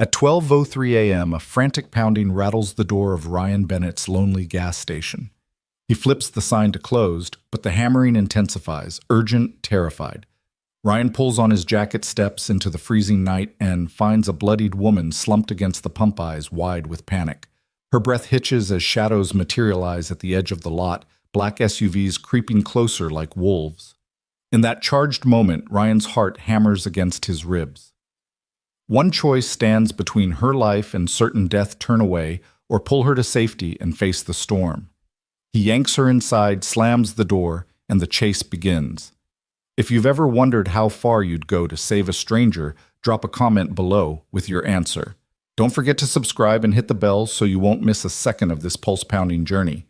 At 12:03 a.m., a frantic pounding rattles the door of Ryan Bennett's lonely gas station. He flips the sign to closed, but the hammering intensifies, urgent, terrified. Ryan pulls on his jacket, steps into the freezing night, and finds a bloodied woman slumped against the pump, eyes wide with panic. Her breath hitches as shadows materialize at the edge of the lot, black SUVs creeping closer like wolves. In that charged moment, Ryan's heart hammers against his ribs. One choice stands between her life and certain death: turn away, or pull her to safety and face the storm. He yanks her inside, slams the door, and the chase begins. If you've ever wondered how far you'd go to save a stranger, drop a comment below with your answer. Don't forget to subscribe and hit the bell so you won't miss a second of this pulse-pounding journey.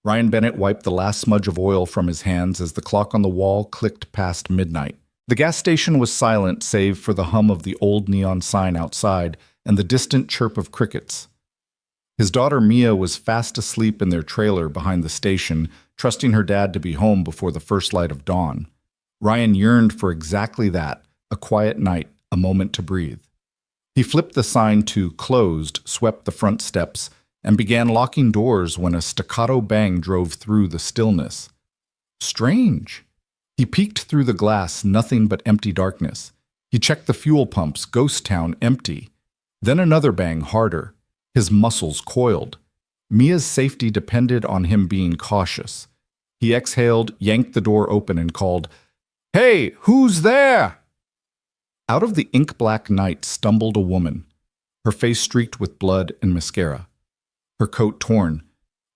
Ryan Bennett wiped the last smudge of oil from his hands as the clock on the wall clicked past midnight. The gas station was silent save for the hum of the old neon sign outside and the distant chirp of crickets. His daughter Mia was fast asleep in their trailer behind the station, trusting her dad to be home before the first light of dawn. Ryan yearned for exactly that, a quiet night, a moment to breathe. He flipped the sign to closed, swept the front steps, and began locking doors when a staccato bang drove through the stillness. Strange. He peeked through the glass, nothing but empty darkness. He checked the fuel pumps, ghost town, empty. Then another bang, harder. His muscles coiled. Mia's safety depended on him being cautious. He exhaled, yanked the door open, and called, "Hey, who's there?" Out of the ink-black night stumbled a woman, her face streaked with blood and mascara, her coat torn.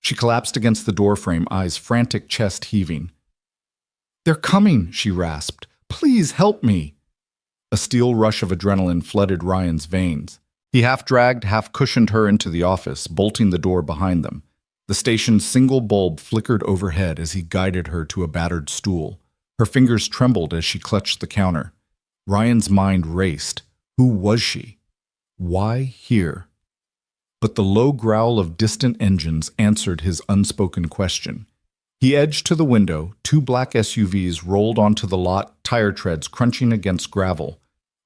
She collapsed against the doorframe, eyes frantic, chest heaving. "They're coming," she rasped. "Please help me." A steel rush of adrenaline flooded Ryan's veins. He half-dragged, half-cushioned her into the office, bolting the door behind them. The station's single bulb flickered overhead as he guided her to a battered stool. Her fingers trembled as she clutched the counter. Ryan's mind raced. Who was she? Why here? But the low growl of distant engines answered his unspoken question. He edged to the window. Two black SUVs rolled onto the lot, tire treads crunching against gravel.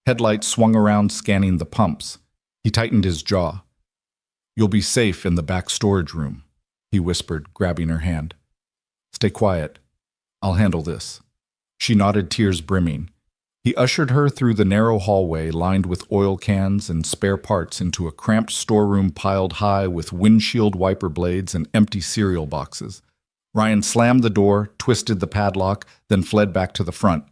Headlights swung around, scanning the pumps. He tightened his jaw. "You'll be safe in the back storage room," he whispered, grabbing her hand. "Stay quiet. I'll handle this." She nodded, tears brimming. He ushered her through the narrow hallway lined with oil cans and spare parts into a cramped storeroom piled high with windshield wiper blades and empty cereal boxes. Ryan slammed the door, twisted the padlock, then fled back to the front.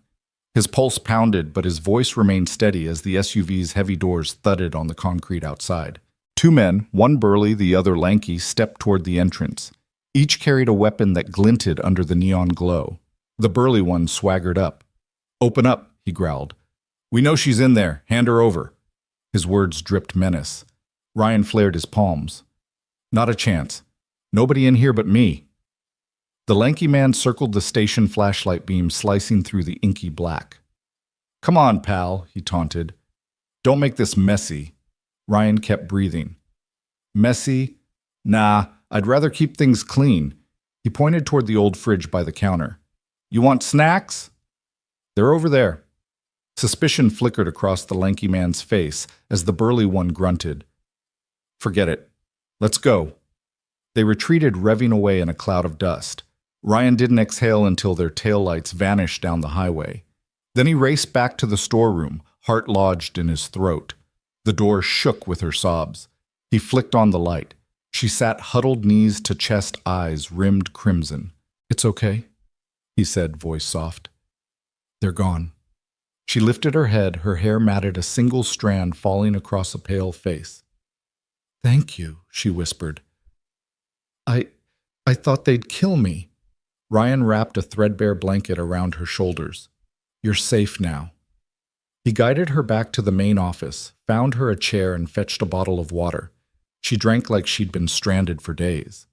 His pulse pounded, but his voice remained steady as the SUV's heavy doors thudded on the concrete outside. Two men, one burly, the other lanky, stepped toward the entrance. Each carried a weapon that glinted under the neon glow. The burly one swaggered up. "Open up," he growled. "We know she's in there. Hand her over." His words dripped menace. Ryan flared his palms. "Not a chance. Nobody in here but me." The lanky man circled the station flashlight beam, slicing through the inky black. "Come on, pal," he taunted. "Don't make this messy." Ryan kept breathing. "Messy? Nah, I'd rather keep things clean." He pointed toward the old fridge by the counter. "You want snacks?" "They're over there." Suspicion flickered across the lanky man's face as the burly one grunted. "Forget it. Let's go." They retreated, revving away in a cloud of dust. Ryan didn't exhale until their taillights vanished down the highway. Then he raced back to the storeroom, heart lodged in his throat. The door shook with her sobs. He flicked on the light. She sat huddled, knees to chest, eyes rimmed crimson. "It's okay," he said, voice soft. "They're gone." She lifted her head, her hair matted, a single strand falling across a pale face. "Thank you," she whispered. I thought they'd kill me." Ryan wrapped a threadbare blanket around her shoulders. "You're safe now." He guided her back to the main office, found her a chair, and fetched a bottle of water. She drank like she'd been stranded for days.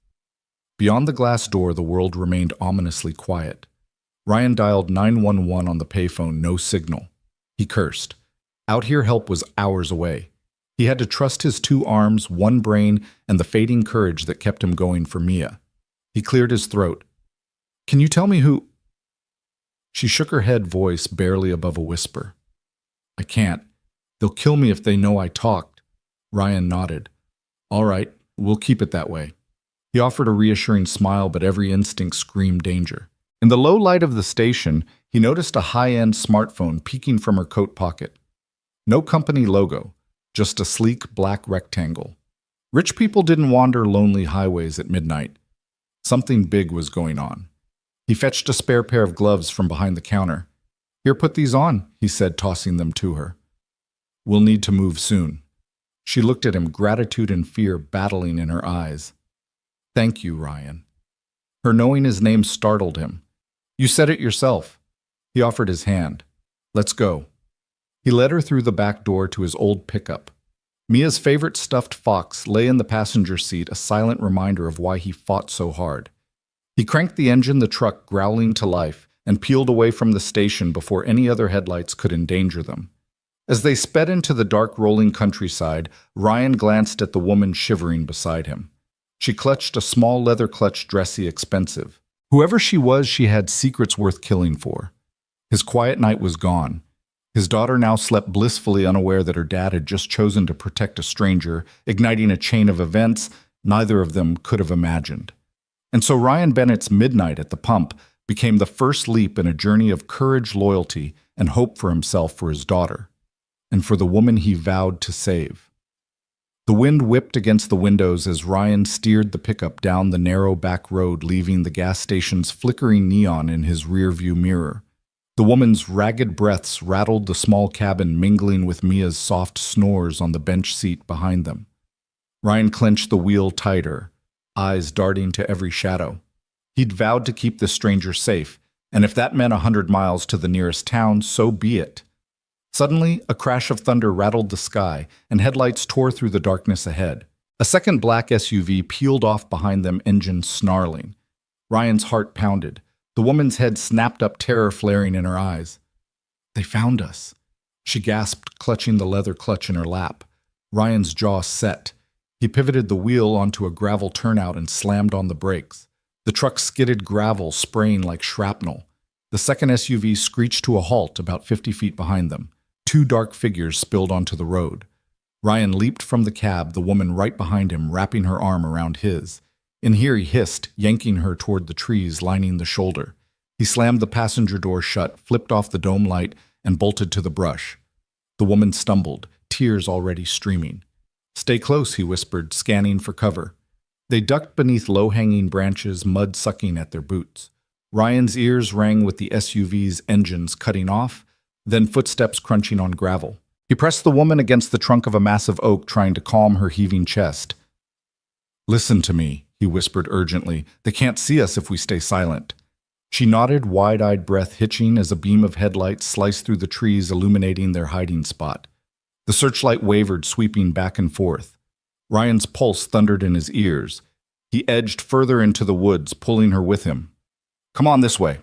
Beyond the glass door, the world remained ominously quiet. Ryan dialed 911 on the payphone, no signal. He cursed. Out here, help was hours away. He had to trust his two arms, one brain, and the fading courage that kept him going for Mia. He cleared his throat. "Can you tell me who—" She shook her head, voice barely above a whisper. "I can't. They'll kill me if they know I talked." Ryan nodded. All right, we'll keep it that way. He offered a reassuring smile, but every instinct screamed danger. In the low light of the station, he noticed a high-end smartphone peeking from her coat pocket. No company logo, just a sleek black rectangle. Rich people didn't wander lonely highways at midnight. Something big was going on. He fetched a spare pair of gloves from behind the counter. Here, put these on, he said, tossing them to her. We'll need to move soon. She looked at him, gratitude and fear battling in her eyes. Thank you, Ryan. Her knowing his name startled him. You said it yourself. He offered his hand. Let's go. He led her through the back door to his old pickup. Mia's favorite stuffed fox lay in the passenger seat, a silent reminder of why he fought so hard. He cranked the engine, the truck growling to life, and peeled away from the station before any other headlights could endanger them. As they sped into the dark rolling countryside, Ryan glanced at the woman shivering beside him. She clutched a small leather clutch, dressy, expensive. Whoever she was, she had secrets worth killing for. His quiet night was gone. His daughter now slept blissfully, unaware that her dad had just chosen to protect a stranger, igniting a chain of events neither of them could have imagined. And so Ryan Bennett's midnight at the pump became the first leap in a journey of courage, loyalty, and hope for himself, for his daughter, and for the woman he vowed to save. The wind whipped against the windows as Ryan steered the pickup down the narrow back road, leaving the gas station's flickering neon in his rearview mirror. The woman's ragged breaths rattled the small cabin, mingling with Mia's soft snores on the bench seat behind them. Ryan clenched the wheel tighter, eyes darting to every shadow. He'd vowed to keep the stranger safe, and if that meant 100 miles to the nearest town, so be it. Suddenly, a crash of thunder rattled the sky, and headlights tore through the darkness ahead. A second black SUV peeled off behind them, engine snarling. Ryan's heart pounded. The woman's head snapped up, terror flaring in her eyes. They found us, she gasped, clutching the leather clutch in her lap. Ryan's jaw set. He pivoted the wheel onto a gravel turnout and slammed on the brakes. The truck skidded gravel, spraying like shrapnel. The second SUV screeched to a halt about 50 feet behind them. Two dark figures spilled onto the road. Ryan leaped from the cab, the woman right behind him, wrapping her arm around his. In here, he hissed, yanking her toward the trees lining the shoulder. He slammed the passenger door shut, flipped off the dome light, and bolted to the brush. The woman stumbled, tears already streaming. Stay close, he whispered, scanning for cover. They ducked beneath low-hanging branches, mud sucking at their boots. Ryan's ears rang with the SUV's engines cutting off, then footsteps crunching on gravel. He pressed the woman against the trunk of a massive oak, trying to calm her heaving chest. Listen to me, he whispered urgently. They can't see us if we stay silent. She nodded, wide-eyed breath hitching as a beam of headlights sliced through the trees, illuminating their hiding spot. The searchlight wavered, sweeping back and forth. Ryan's pulse thundered in his ears. He edged further into the woods, pulling her with him. Come on this way.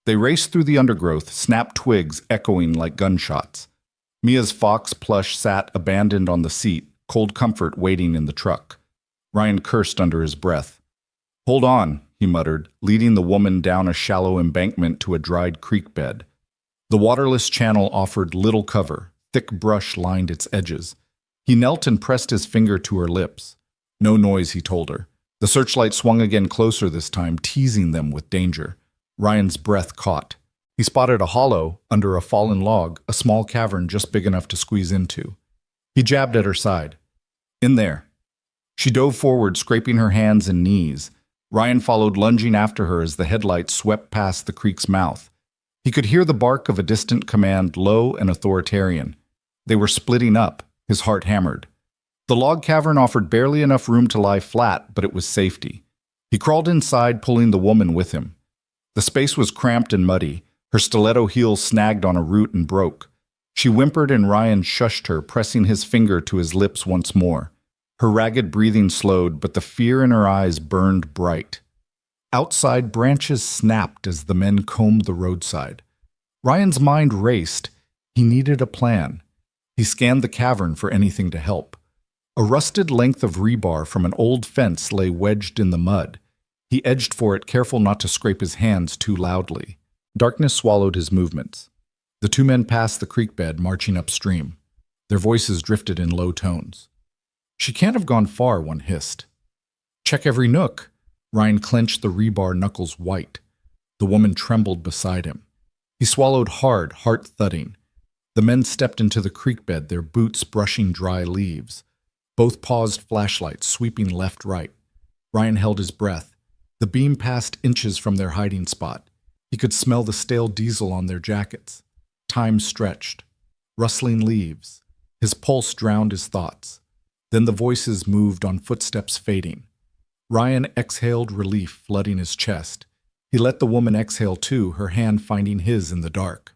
They raced through the undergrowth, snapped twigs echoing like gunshots. Mia's fox plush sat abandoned on the seat, cold comfort waiting in the truck. Ryan cursed under his breath. Hold on, he muttered, leading the woman down a shallow embankment to a dried creek bed. The waterless channel offered little cover. Thick brush lined its edges. He knelt and pressed his finger to her lips. No noise, he told her. The searchlight swung again, closer this time, teasing them with danger. Ryan's breath caught. He spotted a hollow under a fallen log, a small cavern just big enough to squeeze into. He jabbed at her side. In there. She dove forward, scraping her hands and knees. Ryan followed, lunging after her as the headlights swept past the creek's mouth. He could hear the bark of a distant command, low and authoritarian. They were splitting up. His heart hammered. The log cavern offered barely enough room to lie flat, but it was safety. He crawled inside, pulling the woman with him. The space was cramped and muddy. Her stiletto heel snagged on a root and broke. She whimpered and Ryan shushed her, pressing his finger to his lips once more. Her ragged breathing slowed, but the fear in her eyes burned bright. Outside, branches snapped as the men combed the roadside. Ryan's mind raced. He needed a plan. He scanned the cavern for anything to help. A rusted length of rebar from an old fence lay wedged in the mud. He edged for it, careful not to scrape his hands too loudly. Darkness swallowed his movements. The two men passed the creek bed, marching upstream. Their voices drifted in low tones. She can't have gone far, one hissed. Check every nook. Ryan clenched the rebar knuckles white. The woman trembled beside him. He swallowed hard, heart thudding. The men stepped into the creek bed, their boots brushing dry leaves. Both paused flashlights, sweeping left-right. Ryan held his breath. The beam passed inches from their hiding spot. He could smell the stale diesel on their jackets. Time stretched. Rustling leaves. His pulse drowned his thoughts. Then the voices moved on footsteps fading. Ryan exhaled relief, flooding his chest. He let the woman exhale too, her hand finding his in the dark.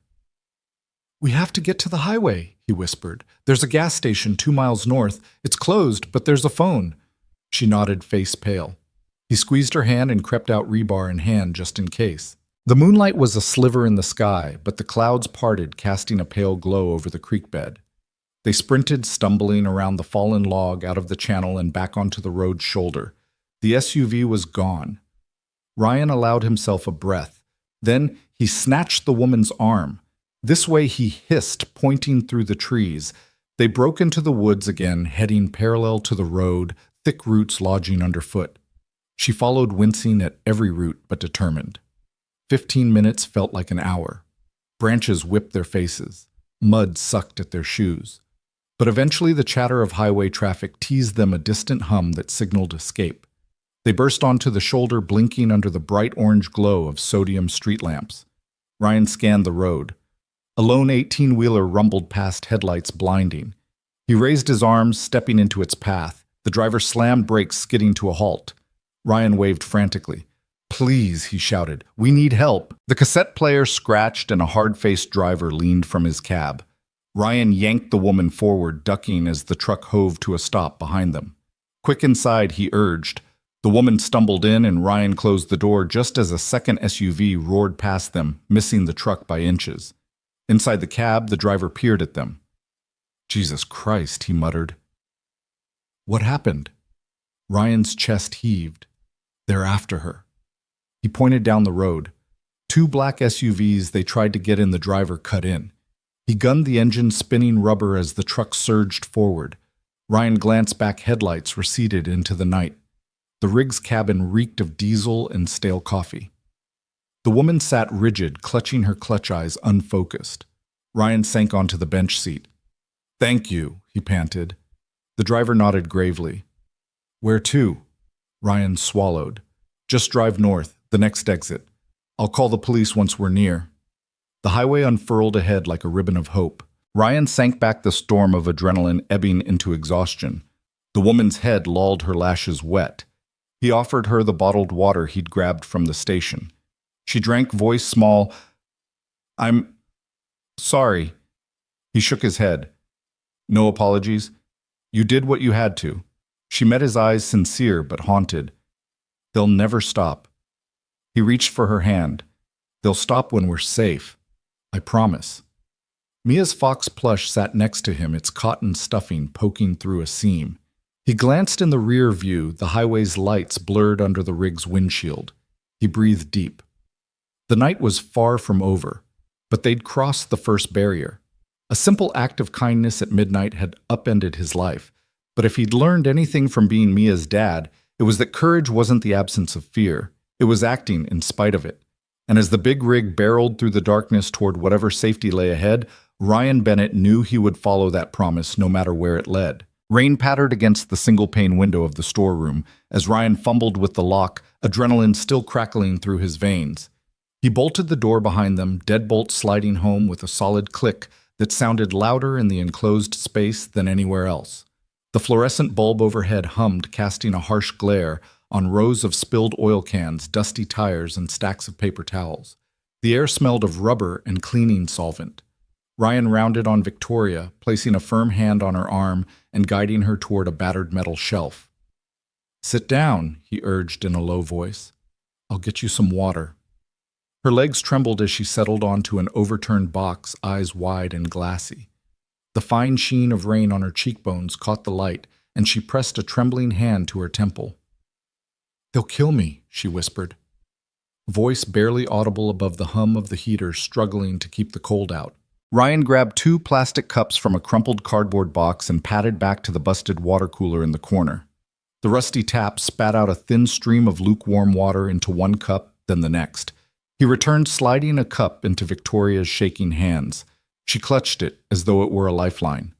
We have to get to the highway, he whispered. There's a gas station 2 miles north. It's closed, but there's a phone. She nodded, face pale. He squeezed her hand and crept out, rebar in hand, just in case. The moonlight was a sliver in the sky, but the clouds parted, casting a pale glow over the creek bed. They sprinted, stumbling around the fallen log, out of the channel and back onto the road's shoulder. The SUV was gone. Ryan allowed himself a breath. Then he snatched the woman's arm. This way, he hissed, pointing through the trees. They broke into the woods again, heading parallel to the road, thick roots lodging underfoot. She followed, wincing at every root, but determined. 15 minutes felt like an hour. Branches whipped their faces. Mud sucked at their shoes. But eventually the chatter of highway traffic teased them a distant hum that signaled escape. They burst onto the shoulder, blinking under the bright orange glow of sodium street lamps. Ryan scanned the road. A lone 18-wheeler rumbled past, headlights blinding. He raised his arms, stepping into its path. The driver slammed brakes, skidding to a halt. Ryan waved frantically. Please, he shouted. We need help. The cassette player scratched and a hard-faced driver leaned from his cab. Ryan yanked the woman forward, ducking as the truck hove to a stop behind them. Quick inside, he urged. The woman stumbled in and Ryan closed the door just as a second SUV roared past them, missing the truck by inches. Inside the cab, the driver peered at them. Jesus Christ, he muttered. What happened? Ryan's chest heaved. They're after her. He pointed down the road. 2 black SUVs they tried to get in, the driver cut in. He gunned the engine, spinning rubber as the truck surged forward. Ryan glanced back, headlights receded into the night. The rig's cabin reeked of diesel and stale coffee. The woman sat rigid, clutching her clutch eyes unfocused. Ryan sank onto the bench seat. Thank you, he panted. The driver nodded gravely. Where to? Ryan swallowed. Just drive north, the next exit. I'll call the police once we're near. The highway unfurled ahead like a ribbon of hope. Ryan sank back, the storm of adrenaline ebbing into exhaustion. The woman's head lolled, her lashes wet. He offered her the bottled water he'd grabbed from the station. She drank, voice small. I'm sorry. He shook his head. No apologies. You did what you had to. She met his eyes, sincere but haunted. They'll never stop. He reached for her hand. They'll stop when we're safe. I promise. Mia's fox plush sat next to him, its cotton stuffing poking through a seam. He glanced in the rear view, the highway's lights blurred under the rig's windshield. He breathed deep. The night was far from over, but they'd crossed the first barrier. A simple act of kindness at midnight had upended his life, but if he'd learned anything from being Mia's dad, it was that courage wasn't the absence of fear. It was acting in spite of it. And as the big rig barreled through the darkness toward whatever safety lay ahead, Ryan Bennett knew he would follow that promise no matter where it led. Rain pattered against the single-pane window of the storeroom as Ryan fumbled with the lock, adrenaline still crackling through his veins. He bolted the door behind them, deadbolt sliding home with a solid click that sounded louder in the enclosed space than anywhere else. The fluorescent bulb overhead hummed, casting a harsh glare on rows of spilled oil cans, dusty tires, and stacks of paper towels. The air smelled of rubber and cleaning solvent. Ryan rounded on Victoria, placing a firm hand on her arm and guiding her toward a battered metal shelf. Sit down, he urged in a low voice. I'll get you some water. Her legs trembled as she settled onto an overturned box, eyes wide and glassy. The fine sheen of rain on her cheekbones caught the light, and she pressed a trembling hand to her temple. They'll kill me, she whispered. Voice barely audible above the hum of the heater struggling to keep the cold out. Ryan grabbed 2 plastic cups from a crumpled cardboard box and padded back to the busted water cooler in the corner. The rusty tap spat out a thin stream of lukewarm water into one cup, then the next. He returned, sliding a cup into Victoria's shaking hands. She clutched it as though it were a lifeline.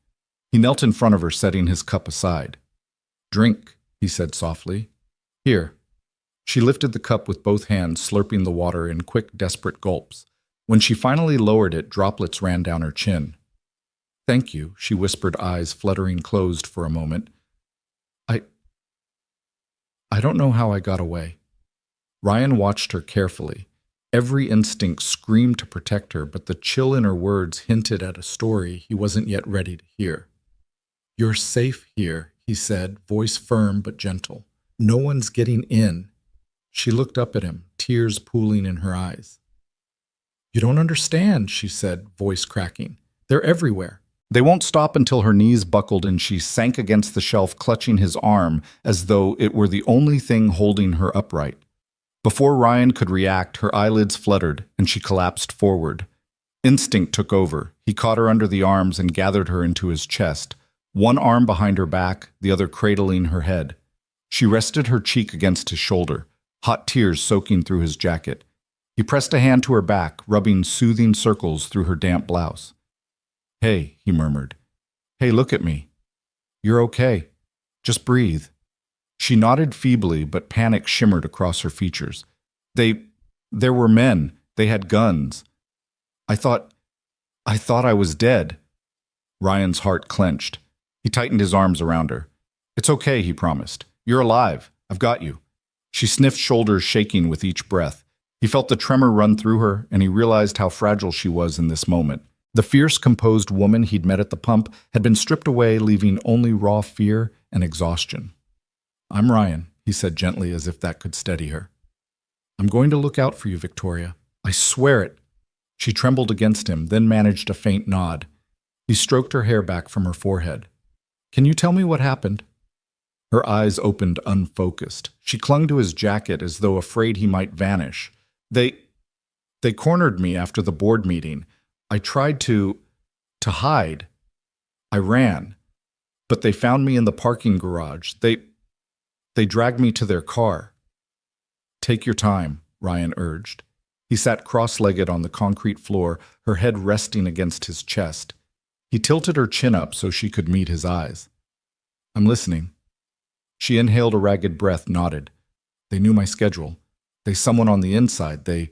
He knelt in front of her, setting his cup aside. "Drink," he said softly. "Here." She lifted the cup with both hands, slurping the water in quick, desperate gulps. When she finally lowered it, droplets ran down her chin. "Thank you," she whispered, eyes fluttering closed for a moment. I don't know how I got away." Ryan watched her carefully. Every instinct screamed to protect her, but the chill in her words hinted at a story he wasn't yet ready to hear. "You're safe here," he said, voice firm but gentle. "No one's getting in." She looked up at him, tears pooling in her eyes. "You don't understand," she said, voice cracking. "They're everywhere." They won't stop until her knees buckled and she sank against the shelf, clutching his arm as though it were the only thing holding her upright. Before Ryan could react, her eyelids fluttered and she collapsed forward. Instinct took over. He caught her under the arms and gathered her into his chest, one arm behind her back, the other cradling her head. She rested her cheek against his shoulder, hot tears soaking through his jacket. He pressed a hand to her back, rubbing soothing circles through her damp blouse. "Hey," he murmured. "Hey, look at me. You're okay. Just breathe." She nodded feebly, but panic shimmered across her features. There were men. They had guns. I thought I was dead." Ryan's heart clenched. He tightened his arms around her. "It's okay," he promised. "You're alive. I've got you." She sniffed, shoulders shaking with each breath. He felt the tremor run through her, and he realized how fragile she was in this moment. The fierce, composed woman he'd met at the pump had been stripped away, leaving only raw fear and exhaustion. "I'm Ryan," he said gently, as if that could steady her. "I'm going to look out for you, Victoria. I swear it." She trembled against him, then managed a faint nod. He stroked her hair back from her forehead. "Can you tell me what happened?" Her eyes opened unfocused. She clung to his jacket as though afraid he might vanish. They cornered me after the board meeting. I tried to hide. I ran. But they found me in the parking garage. They dragged me to their car." "Take your time," Ryan urged. He sat cross-legged on the concrete floor, her head resting against his chest. He tilted her chin up so she could meet his eyes. "I'm listening." She inhaled a ragged breath, nodded. "They knew my schedule. They's someone on the inside. They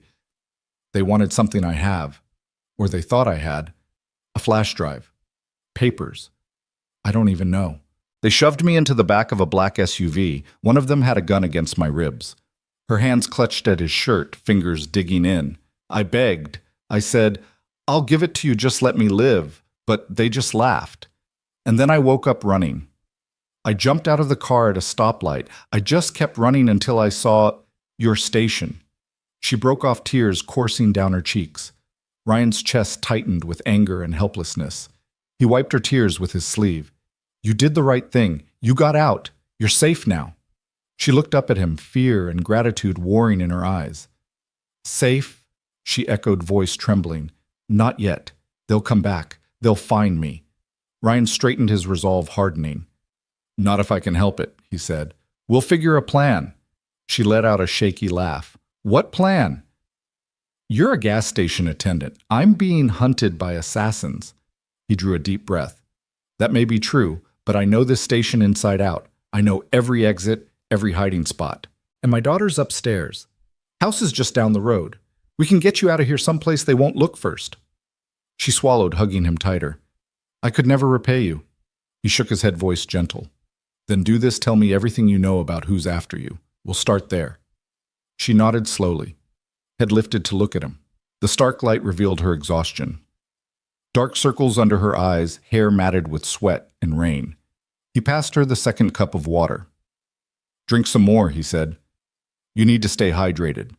wanted something I have. Or they thought I had. A flash drive. Papers. I don't even know. They shoved me into the back of a black SUV. One of them had a gun against my ribs. Her hands clutched at his shirt, fingers digging in. I begged. I said, 'I'll give it to you, just let me live.' But they just laughed. And then I woke up running. I jumped out of the car at a stoplight. I just kept running until I saw your station." She broke off, tears coursing down her cheeks. Ryan's chest tightened with anger and helplessness. He wiped her tears with his sleeve. "You did the right thing. You got out. You're safe now." She looked up at him, fear and gratitude warring in her eyes. "Safe?" she echoed, voice trembling. "Not yet. They'll come back. They'll find me." Ryan straightened, his resolve hardening. "Not if I can help it," he said. "We'll figure a plan." She let out a shaky laugh. "What plan?" "You're a gas station attendant. I'm being hunted by assassins." He drew a deep breath. "That may be true, but I know this station inside out. I know every exit, every hiding spot. And my daughter's upstairs. House is just down the road. We can get you out of here someplace they won't look first." She swallowed, hugging him tighter. "I could never repay you." He shook his head, voice gentle. "Then do this, tell me everything you know about who's after you. We'll start there." She nodded slowly, head lifted to look at him. The stark light revealed her exhaustion. Dark circles under her eyes, hair matted with sweat and rain. He passed her the second cup of water. "Drink some more," he said. "You need to stay hydrated."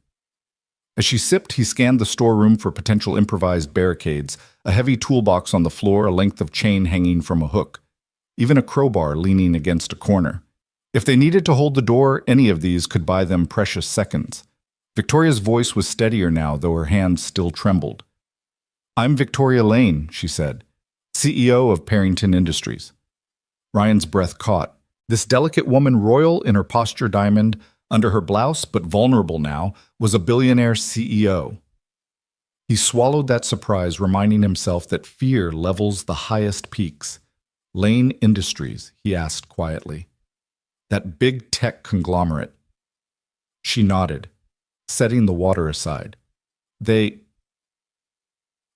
As she sipped, he scanned the storeroom for potential improvised barricades, a heavy toolbox on the floor, a length of chain hanging from a hook, even a crowbar leaning against a corner. If they needed to hold the door, any of these could buy them precious seconds. Victoria's voice was steadier now, though her hands still trembled. I'm Victoria Lane, she said, CEO of Parrington Industries. Ryan's breath caught. This delicate woman, royal in her posture diamond, under her blouse, but vulnerable now, was a billionaire CEO. He swallowed that surprise, reminding himself that fear levels the highest peaks. Lane Industries, he asked quietly. That big tech conglomerate. She nodded, setting the water aside. They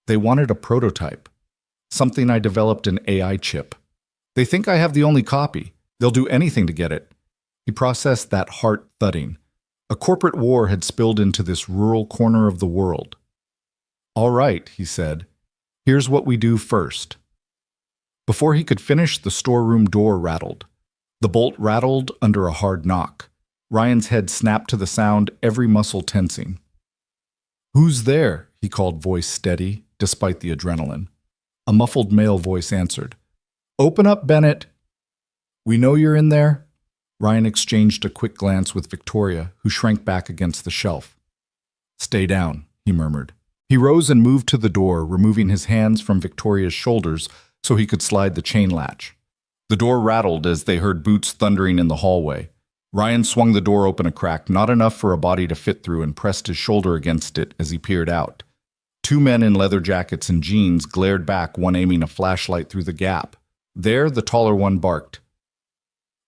wanted a prototype, something I developed an AI chip. They think I have the only copy. They'll do anything to get it. He processed that heart thudding. A corporate war had spilled into this rural corner of the world. All right, he said. Here's what we do first. Before he could finish, the storeroom door rattled. The bolt rattled under a hard knock. Ryan's head snapped to the sound, every muscle tensing. Who's there? He called, voice steady, despite the adrenaline. A muffled male voice answered. Open up, Bennett. We know you're in there. Ryan exchanged a quick glance with Victoria, who shrank back against the shelf. Stay down, he murmured. He rose and moved to the door, removing his hands from Victoria's shoulders so he could slide the chain latch. The door rattled as they heard boots thundering in the hallway. Ryan swung the door open a crack, not enough for a body to fit through, and pressed his shoulder against it as he peered out. Two men in leather jackets and jeans glared back, one aiming a flashlight through the gap. There, the taller one barked.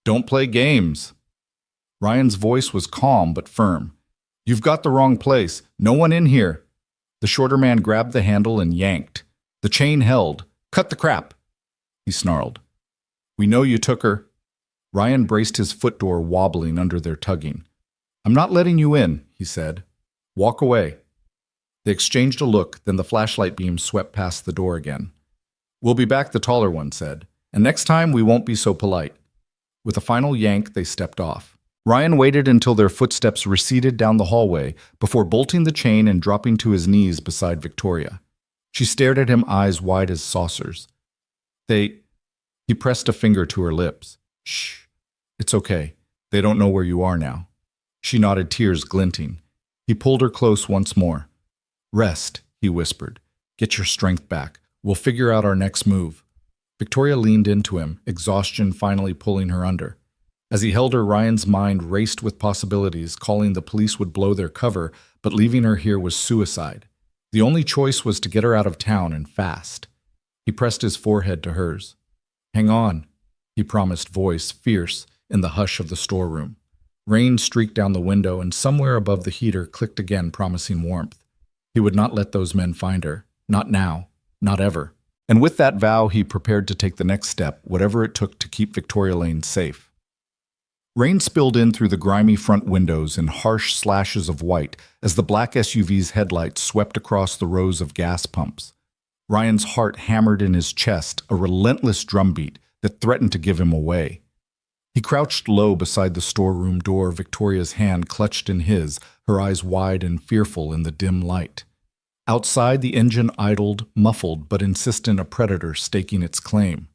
Don't play games. Ryan's voice was calm but firm. You've got the wrong place. No one in here. The shorter man grabbed the handle and yanked. The chain held. Cut the crap, he snarled. We know you took her. Ryan braced his foot door, wobbling under their tugging. I'm not letting you in, he said. Walk away. They exchanged a look, then the flashlight beam swept past the door again. We'll be back, the taller one said, and next time we won't be so polite. With a final yank, they stepped off. Ryan waited until their footsteps receded down the hallway before bolting the chain and dropping to his knees beside Victoria. She stared at him, eyes wide as saucers. He pressed a finger to her lips. Shh. It's okay. They don't know where you are now. She nodded, tears glinting. He pulled her close once more. Rest, he whispered. Get your strength back. We'll figure out our next move. Victoria leaned into him, exhaustion finally pulling her under. As he held her, Ryan's mind raced with possibilities, calling the police would blow their cover, but leaving her here was suicide. The only choice was to get her out of town and fast. He pressed his forehead to hers. Hang on, he promised, voice fierce in the hush of the storeroom. Rain streaked down the window, and somewhere above the heater clicked again, promising warmth. He would not let those men find her. Not now. Not ever. And with that vow, he prepared to take the next step, whatever it took to keep Victoria Lane safe. Rain spilled in through the grimy front windows in harsh slashes of white as the black SUV's headlights swept across the rows of gas pumps. Ryan's heart hammered in his chest, a relentless drumbeat that threatened to give him away. He crouched low beside the storeroom door, Victoria's hand clutched in his, her eyes wide and fearful in the dim light. Outside, the engine idled, muffled but insistent, a predator staking its claim.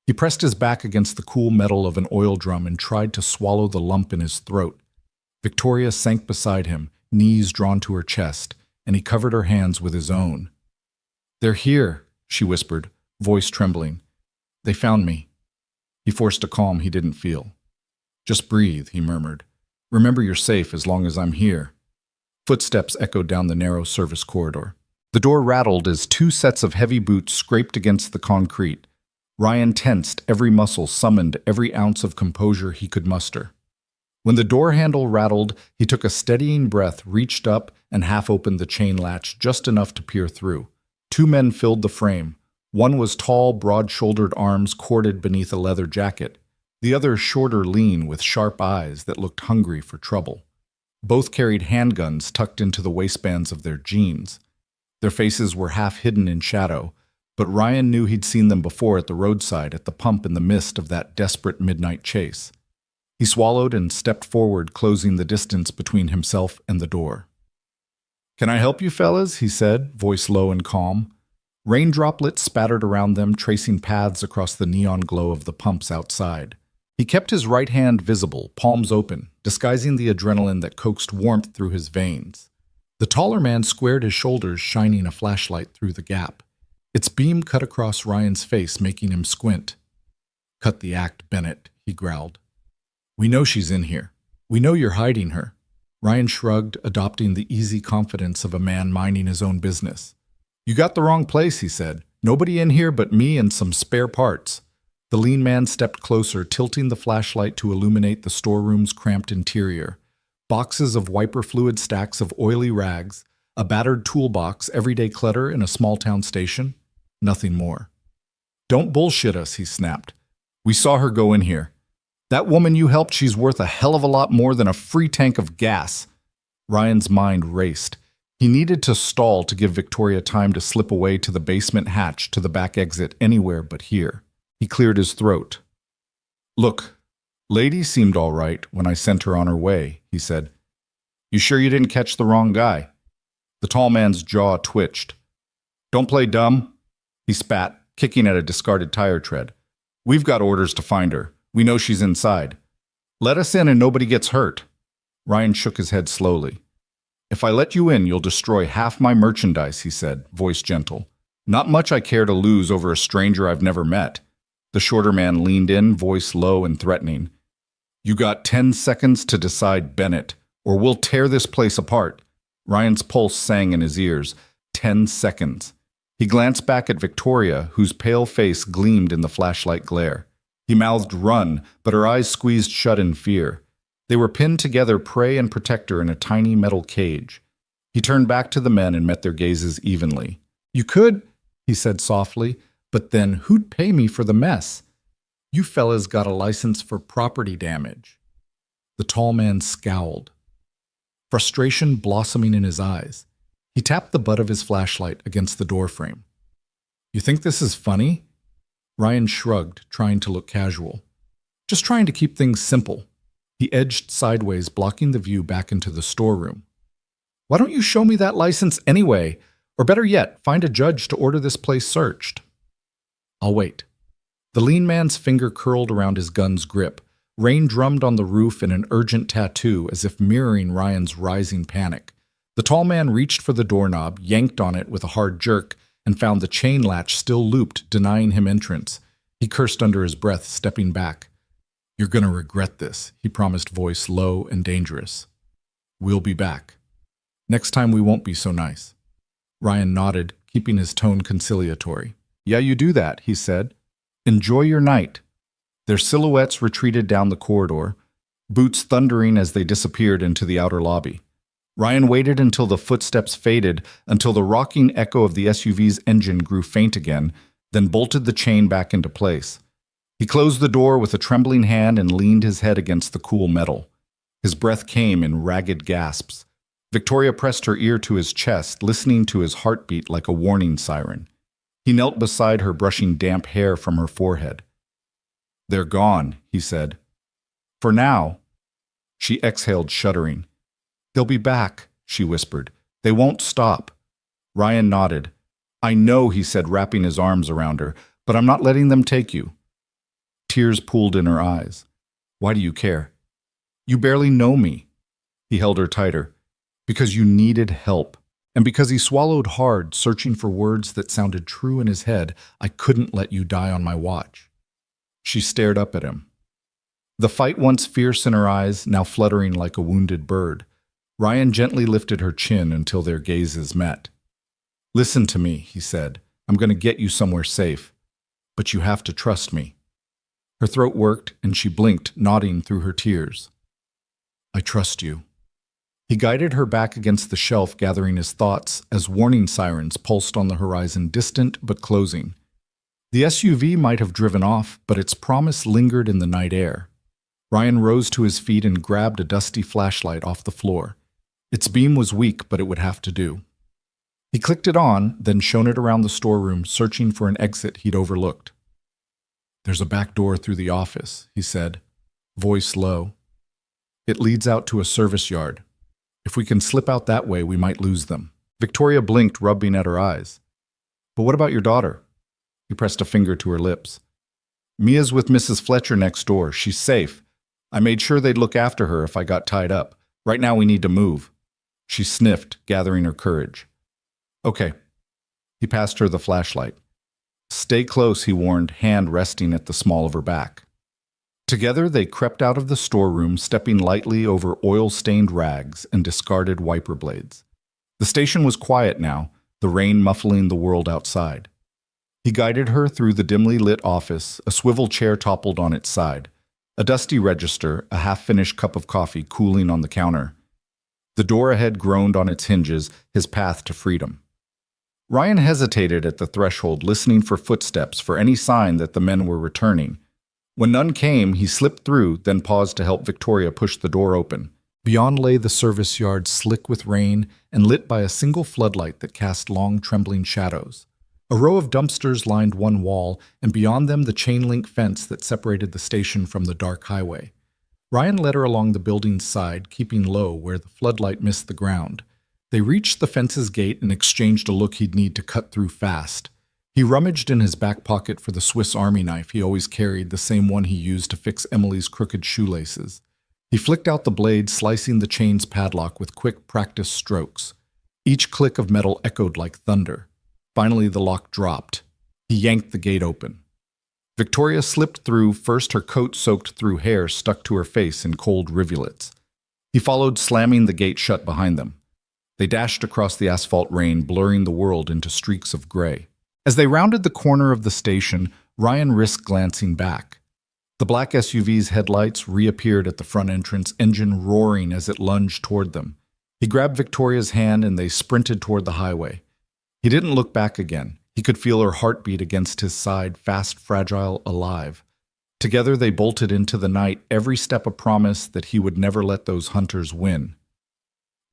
He pressed his back against the cool metal of an oil drum and tried to swallow the lump in his throat. Victoria sank beside him, knees drawn to her chest, and he covered her hands with his own. They're here, she whispered, voice trembling. They found me. He forced a calm he didn't feel. Just breathe, he murmured. Remember you're safe as long as I'm here. Footsteps echoed down the narrow service corridor. The door rattled as two sets of heavy boots scraped against the concrete. Ryan tensed, every muscle summoned, every ounce of composure he could muster. When the door handle rattled, he took a steadying breath, reached up, and half-opened the chain latch just enough to peer through. Two men filled the frame. One was tall, broad-shouldered, arms corded beneath a leather jacket. The other shorter, lean, with sharp eyes that looked hungry for trouble. Both carried handguns tucked into the waistbands of their jeans. Their faces were half hidden in shadow, but Ryan knew he'd seen them before at the roadside, at the pump in the mist of that desperate midnight chase. He swallowed and stepped forward, closing the distance between himself and the door. "Can I help you, fellas?" he said, voice low and calm. Rain droplets spattered around them, tracing paths across the neon glow of the pumps outside. He kept his right hand visible, palms open, disguising the adrenaline that coaxed warmth through his veins. The taller man squared his shoulders, shining a flashlight through the gap. Its beam cut across Ryan's face, making him squint. "Cut the act, Bennett," he growled. "We know she's in here. We know you're hiding her." Ryan shrugged, adopting the easy confidence of a man minding his own business. "You got the wrong place," he said. "Nobody in here but me and some spare parts." The lean man stepped closer, tilting the flashlight to illuminate the storeroom's cramped interior. Boxes of wiper fluid, stacks of oily rags, a battered toolbox, everyday clutter in a small-town station. Nothing more. "Don't bullshit us," he snapped. "We saw her go in here. That woman you helped, she's worth a hell of a lot more than a free tank of gas." Ryan's mind raced. He needed to stall to give Victoria time to slip away to the basement hatch, to the back exit, anywhere but here. He cleared his throat. "Look, lady seemed all right when I sent her on her way," he said. "You sure you didn't catch the wrong guy?" The tall man's jaw twitched. "Don't play dumb," he spat, kicking at a discarded tire tread. "We've got orders to find her. We know she's inside. Let us in and nobody gets hurt." Ryan shook his head slowly. "If I let you in, you'll destroy half my merchandise," he said, voice gentle. "Not much I care to lose over a stranger I've never met." The shorter man leaned in, voice low and threatening. "You got 10 seconds to decide, Bennett, or we'll tear this place apart." Ryan's pulse sang in his ears. 10 seconds. He glanced back at Victoria, whose pale face gleamed in the flashlight glare. He mouthed "run," but her eyes squeezed shut in fear. They were pinned together, prey and protector, in a tiny metal cage. He turned back to the men and met their gazes evenly. "You could," he said softly, "but then who'd pay me for the mess? You fellas got a license for property damage." The tall man scowled, frustration blossoming in his eyes. He tapped the butt of his flashlight against the doorframe. "You think this is funny?" Ryan shrugged, trying to look casual. "Just trying to keep things simple." He edged sideways, blocking the view back into the storeroom. "Why don't you show me that license anyway? Or better yet, find a judge to order this place searched." "I'll wait." The lean man's finger curled around his gun's grip. Rain drummed on the roof in an urgent tattoo, as if mirroring Ryan's rising panic. The tall man reached for the doorknob, yanked on it with a hard jerk, and found the chain latch still looped, denying him entrance. He cursed under his breath, stepping back. "You're gonna regret this," he promised, voice low and dangerous. "We'll be back. Next time we won't be so nice." Ryan nodded, keeping his tone conciliatory. "Yeah, you do that," he said. "Enjoy your night." Their silhouettes retreated down the corridor, boots thundering as they disappeared into the outer lobby. Ryan waited until the footsteps faded, until the rocking echo of the SUV's engine grew faint again, then bolted the chain back into place. He closed the door with a trembling hand and leaned his head against the cool metal. His breath came in ragged gasps. Victoria pressed her ear to his chest, listening to his heartbeat like a warning siren. He knelt beside her, brushing damp hair from her forehead. "They're gone," he said. "For now." She exhaled, shuddering. "They'll be back," she whispered. "They won't stop." Ryan nodded. "I know," he said, wrapping his arms around her, "but I'm not letting them take you." Tears pooled in her eyes. "Why do you care?" "You barely know me." He held her tighter. "Because you needed help." And because he swallowed hard, searching for words that sounded true in his head, "I couldn't let you die on my watch." She stared up at him. The fight once fierce in her eyes, now fluttering like a wounded bird. Ryan gently lifted her chin until their gazes met. "Listen to me," he said. "I'm going to get you somewhere safe. But you have to trust me." Her throat worked, and she blinked, nodding through her tears. "I trust you." He guided her back against the shelf, gathering his thoughts as warning sirens pulsed on the horizon, distant but closing. The SUV might have driven off, but its promise lingered in the night air. Ryan rose to his feet and grabbed a dusty flashlight off the floor. Its beam was weak, but it would have to do. He clicked it on, then shone it around the storeroom, searching for an exit he'd overlooked. "There's a back door through the office," he said, voice low. "It leads out to a service yard. If we can slip out that way, we might lose them." Victoria blinked, rubbing at her eyes. "But what about your daughter?" He pressed a finger to her lips. "Mia's with Mrs. Fletcher next door. She's safe. I made sure they'd look after her if I got tied up. Right now we need to move." She sniffed, gathering her courage. Okay. He passed her the flashlight. Stay close, he warned, hand resting at the small of her back. Together they crept out of the storeroom, stepping lightly over oil-stained rags and discarded wiper blades. The station was quiet now, the rain muffling the world outside. He guided her through the dimly lit office, a swivel chair toppled on its side, a dusty register, a half-finished cup of coffee cooling on the counter. The door ahead groaned on its hinges, his path to freedom. Ryan hesitated at the threshold, listening for footsteps, for any sign that the men were returning. When none came, he slipped through, then paused to help Victoria push the door open. Beyond lay the service yard, slick with rain and lit by a single floodlight that cast long, trembling shadows. A row of dumpsters lined one wall, and beyond them the chain-link fence that separated the station from the dark highway. Ryan led her along the building's side, keeping low where the floodlight missed the ground. They reached the fence's gate and exchanged a look he'd need to cut through fast. He rummaged in his back pocket for the Swiss Army knife he always carried, the same one he used to fix Emily's crooked shoelaces. He flicked out the blade, slicing the chain's padlock with quick, practiced strokes. Each click of metal echoed like thunder. Finally, the lock dropped. He yanked the gate open. Victoria slipped through, first her coat soaked through hair stuck to her face in cold rivulets. He followed, slamming the gate shut behind them. They dashed across the asphalt rain, blurring the world into streaks of gray. As they rounded the corner of the station, Ryan risked glancing back. The black SUV's headlights reappeared at the front entrance, engine roaring as it lunged toward them. He grabbed Victoria's hand and they sprinted toward the highway. He didn't look back again. He could feel her heartbeat against his side, fast, fragile, alive. Together they bolted into the night, every step a promise that he would never let those hunters win.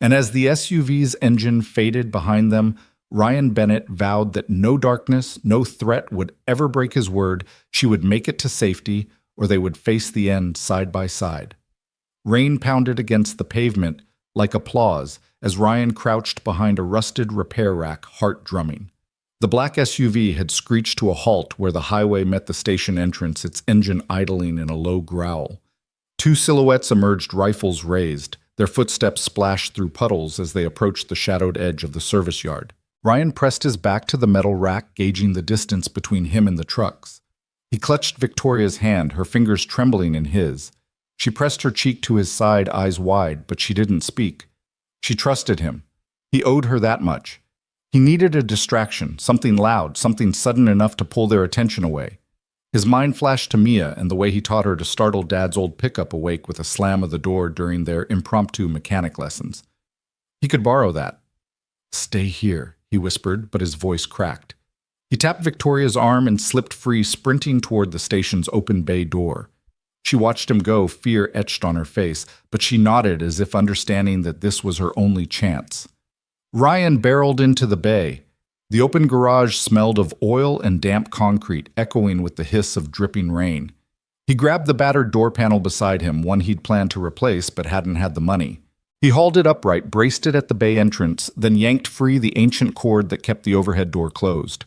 And as the SUV's engine faded behind them, Ryan Bennett vowed that no darkness, no threat would ever break his word. She would make it to safety, or they would face the end side by side. Rain pounded against the pavement like applause as Ryan crouched behind a rusted repair rack, heart drumming. The black SUV had screeched to a halt where the highway met the station entrance, its engine idling in a low growl. Two silhouettes emerged, rifles raised. Their footsteps splashed through puddles as they approached the shadowed edge of the service yard. Ryan pressed his back to the metal rack, gauging the distance between him and the trucks. He clutched Victoria's hand, her fingers trembling in his. She pressed her cheek to his side, eyes wide, but she didn't speak. She trusted him. He owed her that much. He needed a distraction, something loud, something sudden enough to pull their attention away. His mind flashed to Mia and the way he taught her to startle Dad's old pickup awake with a slam of the door during their impromptu mechanic lessons. He could borrow that. "Stay here," he whispered, but his voice cracked. He tapped Victoria's arm and slipped free, sprinting toward the station's open bay door. She watched him go, fear etched on her face, but she nodded as if understanding that this was her only chance. Ryan barreled into the bay. The open garage smelled of oil and damp concrete, echoing with the hiss of dripping rain. He grabbed the battered door panel beside him, one he'd planned to replace but hadn't had the money. He hauled it upright, braced it at the bay entrance, then yanked free the ancient cord that kept the overhead door closed.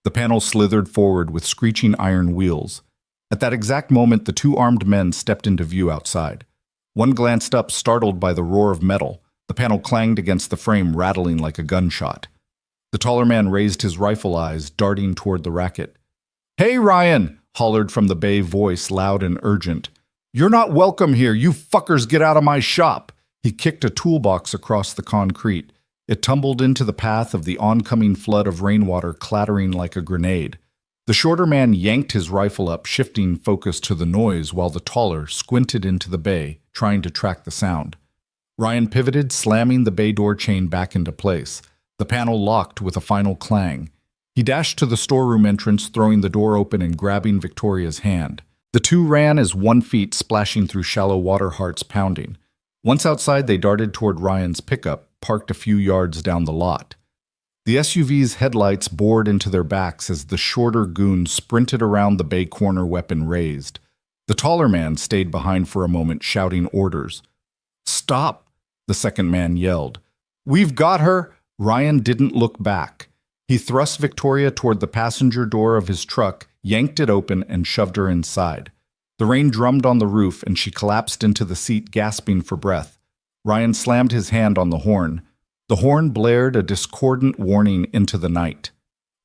The panel slithered forward with screeching iron wheels. At that exact moment, the two armed men stepped into view outside. One glanced up, startled by the roar of metal. The panel clanged against the frame, rattling like a gunshot. The taller man raised his rifle eyes, darting toward the racket. "Hey, Ryan!" hollered from the bay voice, loud and urgent. "You're not welcome here. You fuckers get out of my shop!" He kicked a toolbox across the concrete. It tumbled into the path of the oncoming flood of rainwater, clattering like a grenade. The shorter man yanked his rifle up, shifting focus to the noise, while the taller squinted into the bay, trying to track the sound. Ryan pivoted, slamming the bay door chain back into place. The panel locked with a final clang. He dashed to the storeroom entrance, throwing the door open and grabbing Victoria's hand. The two ran as 1 feet, splashing through shallow water, hearts pounding. Once outside, they darted toward Ryan's pickup, parked a few yards down the lot. The SUV's headlights bored into their backs as the shorter goon sprinted around the bay corner, weapon raised. The taller man stayed behind for a moment, shouting orders. "Stop!" the second man yelled. "We've got her!" Ryan didn't look back. He thrust Victoria toward the passenger door of his truck, yanked it open, and shoved her inside. The rain drummed on the roof, and she collapsed into the seat, gasping for breath. Ryan slammed his hand on the horn. The horn blared a discordant warning into the night.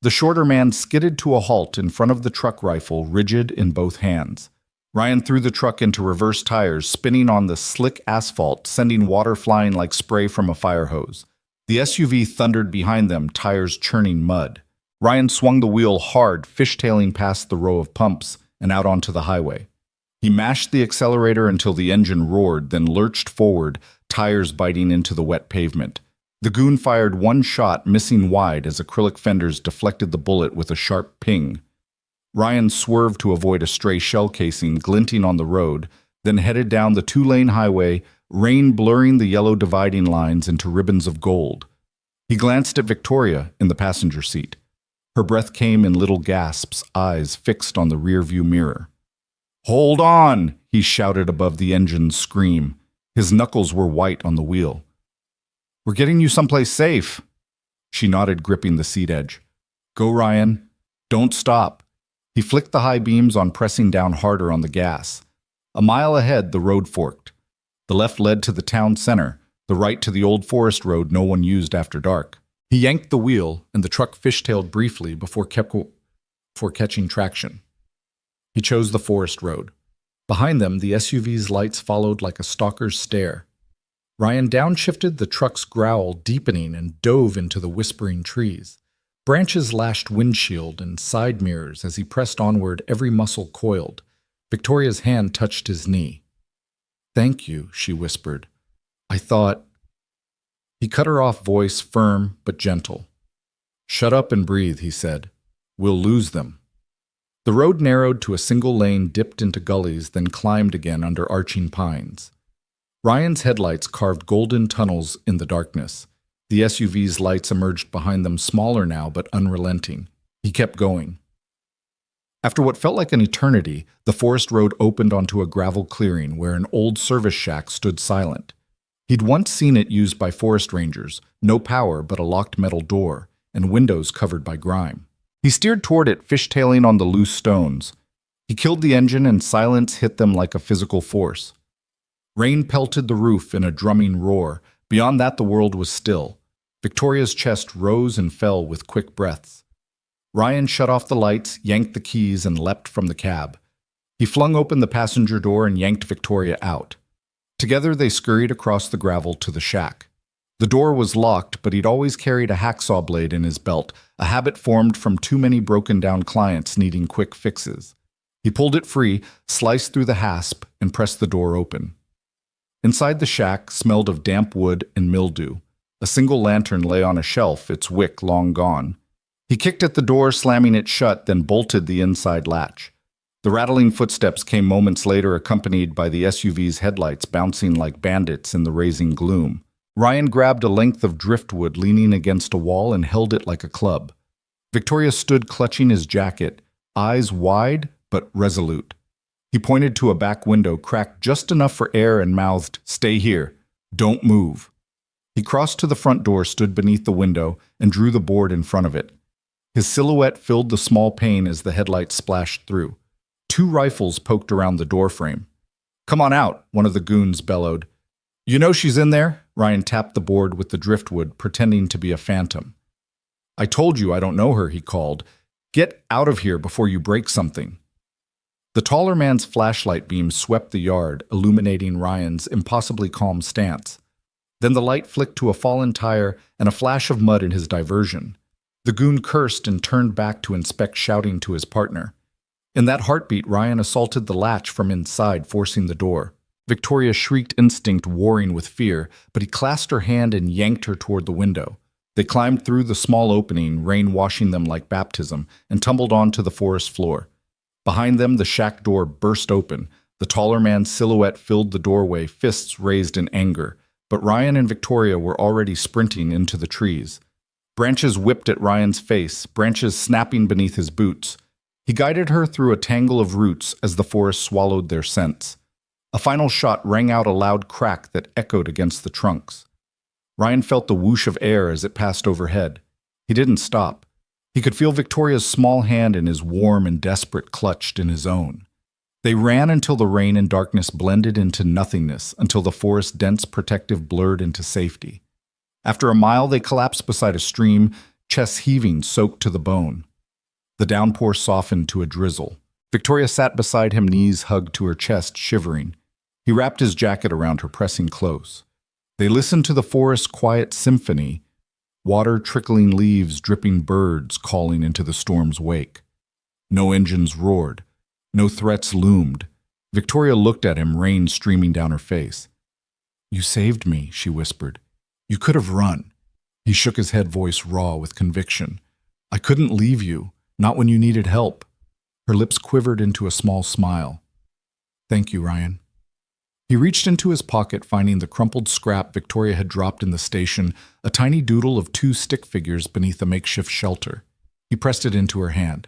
The shorter man skidded to a halt in front of the truck rifle, rigid in both hands. Ryan threw the truck into reverse tires, spinning on the slick asphalt, sending water flying like spray from a fire hose. The SUV thundered behind them, tires churning mud. Ryan swung the wheel hard, fishtailing past the row of pumps and out onto the highway. He mashed the accelerator until the engine roared, then lurched forward, tires biting into the wet pavement. The goon fired one shot, missing wide as acrylic fenders deflected the bullet with a sharp ping. Ryan swerved to avoid a stray shell casing glinting on the road, then headed down the two-lane highway, rain blurring the yellow dividing lines into ribbons of gold. He glanced at Victoria in the passenger seat. Her breath came in little gasps, eyes fixed on the rearview mirror. "Hold on!" he shouted above the engine's scream. His knuckles were white on the wheel. "We're getting you someplace safe." She nodded, gripping the seat edge. "Go, Ryan. Don't stop." He flicked the high beams on, pressing down harder on the gas. A mile ahead, the road forked. The left led to the town center, the right to the old forest road no one used after dark. He yanked the wheel, and the truck fishtailed briefly before catching traction. He chose the forest road. Behind them, the SUV's lights followed like a stalker's stare. Ryan downshifted, the truck's growl deepening, and dove into the whispering trees. Branches lashed windshield and side mirrors as he pressed onward, every muscle coiled. Victoria's hand touched his knee. "Thank you," she whispered. "I thought—" He cut her off, voice firm but gentle. "Shut up and breathe," he said. "We'll lose them." The road narrowed to a single lane, dipped into gullies, then climbed again under arching pines. Ryan's headlights carved golden tunnels in the darkness. The SUV's lights emerged behind them, smaller now but unrelenting. He kept going. After what felt like an eternity, the forest road opened onto a gravel clearing where an old service shack stood silent. He'd once seen it used by forest rangers, no power but a locked metal door, and windows covered by grime. He steered toward it, fishtailing on the loose stones. He killed the engine, and silence hit them like a physical force. Rain pelted the roof in a drumming roar. Beyond that, the world was still. Victoria's chest rose and fell with quick breaths. Ryan shut off the lights, yanked the keys, and leapt from the cab. He flung open the passenger door and yanked Victoria out. Together they scurried across the gravel to the shack. The door was locked, but he'd always carried a hacksaw blade in his belt, a habit formed from too many broken-down clients needing quick fixes. He pulled it free, sliced through the hasp, and pressed the door open. Inside the shack smelled of damp wood and mildew. A single lantern lay on a shelf, its wick long gone. He kicked at the door, slamming it shut, then bolted the inside latch. The rattling footsteps came moments later, accompanied by the SUV's headlights bouncing like bandits in the raising gloom. Ryan grabbed a length of driftwood leaning against a wall and held it like a club. Victoria stood clutching his jacket, eyes wide but resolute. He pointed to a back window cracked just enough for air and mouthed, "Stay here. Don't move." He crossed to the front door, stood beneath the window, and drew the board in front of it. His silhouette filled the small pane as the headlights splashed through. 2 rifles poked around the doorframe. "Come on out," one of the goons bellowed. "You know she's in there?" Ryan tapped the board with the driftwood, pretending to be a phantom. "I told you I don't know her," he called. "Get out of here before you break something." The taller man's flashlight beam swept the yard, illuminating Ryan's impossibly calm stance. Then the light flicked to a fallen tire and a flash of mud in his diversion. The goon cursed and turned back to inspect, shouting to his partner. In that heartbeat, Ryan assaulted the latch from inside, forcing the door. Victoria shrieked, instinct warring with fear, but he clasped her hand and yanked her toward the window. They climbed through the small opening, rain washing them like baptism, and tumbled onto the forest floor. Behind them, the shack door burst open. The taller man's silhouette filled the doorway, fists raised in anger. But Ryan and Victoria were already sprinting into the trees. Branches whipped at Ryan's face, branches snapping beneath his boots. He guided her through a tangle of roots as the forest swallowed their scents. A final shot rang out, a loud crack that echoed against the trunks. Ryan felt the whoosh of air as it passed overhead. He didn't stop. He could feel Victoria's small hand in his warm and desperate clutched in his own. They ran until the rain and darkness blended into nothingness, until the forest's dense protective blurred into safety. After a mile, they collapsed beside a stream, chests heaving, soaked to the bone. The downpour softened to a drizzle. Victoria sat beside him, knees hugged to her chest, shivering. He wrapped his jacket around her, pressing close. They listened to the forest's quiet symphony, water trickling, leaves dripping, birds calling into the storm's wake. No engines roared. No threats loomed. Victoria looked at him, rain streaming down her face. "You saved me," she whispered. "You could have run." He shook his head, voice raw with conviction. "I couldn't leave you, not when you needed help." Her lips quivered into a small smile. "Thank you, Ryan." He reached into his pocket, finding the crumpled scrap Victoria had dropped in the station, a tiny doodle of 2 stick figures beneath a makeshift shelter. He pressed it into her hand.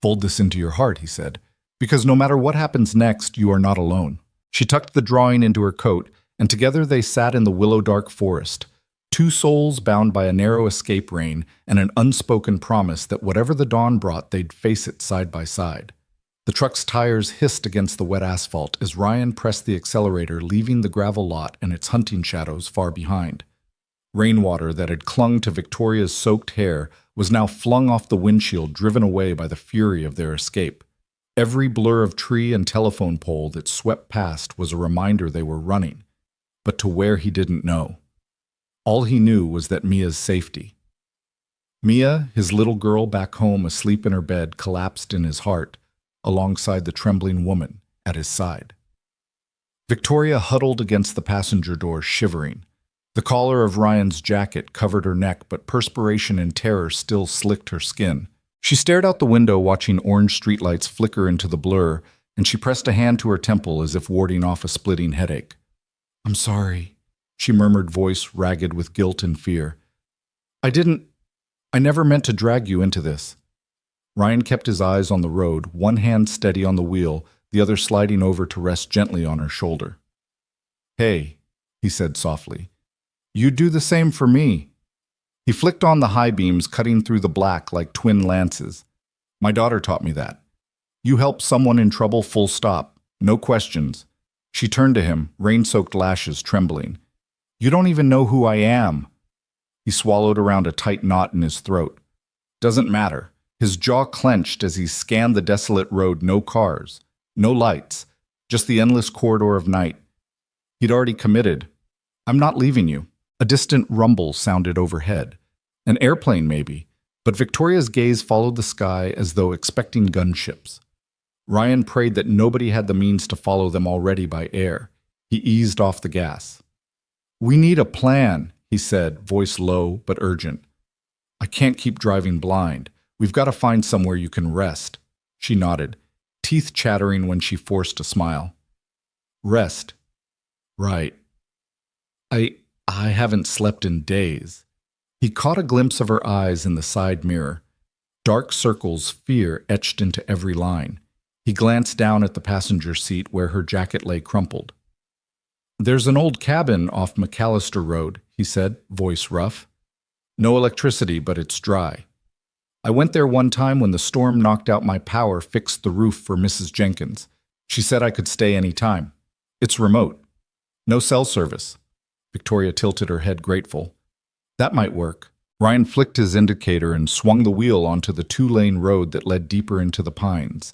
"Fold this into your heart," he said, "because no matter what happens next, you are not alone." She tucked the drawing into her coat, and together they sat in the willow-dark forest, 2 souls bound by a narrow escape rein and an unspoken promise that whatever the dawn brought, they'd face it side by side. The truck's tires hissed against the wet asphalt as Ryan pressed the accelerator, leaving the gravel lot and its hunting shadows far behind. Rainwater that had clung to Victoria's soaked hair was now flung off the windshield, driven away by the fury of their escape. Every blur of tree and telephone pole that swept past was a reminder they were running, but to where he didn't know. All he knew was that Mia's safety. Mia, his little girl back home asleep in her bed, collapsed in his heart, alongside the trembling woman at his side. Victoria huddled against the passenger door, shivering. The collar of Ryan's jacket covered her neck, but perspiration and terror still slicked her skin. She stared out the window, watching orange streetlights flicker into the blur, and she pressed a hand to her temple as if warding off a splitting headache. "I'm sorry," she murmured, voice ragged with guilt and fear. I never meant to drag you into this." Ryan kept his eyes on the road, one hand steady on the wheel, the other sliding over to rest gently on her shoulder. "Hey," he said softly, "you do the same for me." He flicked on the high beams, cutting through the black like twin lances. "My daughter taught me that. You help someone in trouble, full stop. No questions." She turned to him, rain-soaked lashes trembling. "You don't even know who I am." He swallowed around a tight knot in his throat. "Doesn't matter." His jaw clenched as he scanned the desolate road, no cars, no lights, just the endless corridor of night. He'd already committed. "I'm not leaving you." A distant rumble sounded overhead. An airplane, maybe, but Victoria's gaze followed the sky as though expecting gunships. Ryan prayed that nobody had the means to follow them already by air. He eased off the gas. "We need a plan," he said, voice low but urgent. "I can't keep driving blind. We've got to find somewhere you can rest." She nodded, teeth chattering when she forced a smile. "Rest. Right. I haven't slept in days." He caught a glimpse of her eyes in the side mirror. Dark circles, fear etched into every line. He glanced down at the passenger seat where her jacket lay crumpled. "There's an old cabin off McAllister Road," he said, voice rough. "No electricity, but it's dry. I went there one time when the storm knocked out my power, fixed the roof for Mrs. Jenkins. She said I could stay any time. It's remote. No cell service." Victoria tilted her head, grateful. "That might work." Ryan flicked his indicator and swung the wheel onto the 2-lane road that led deeper into the pines.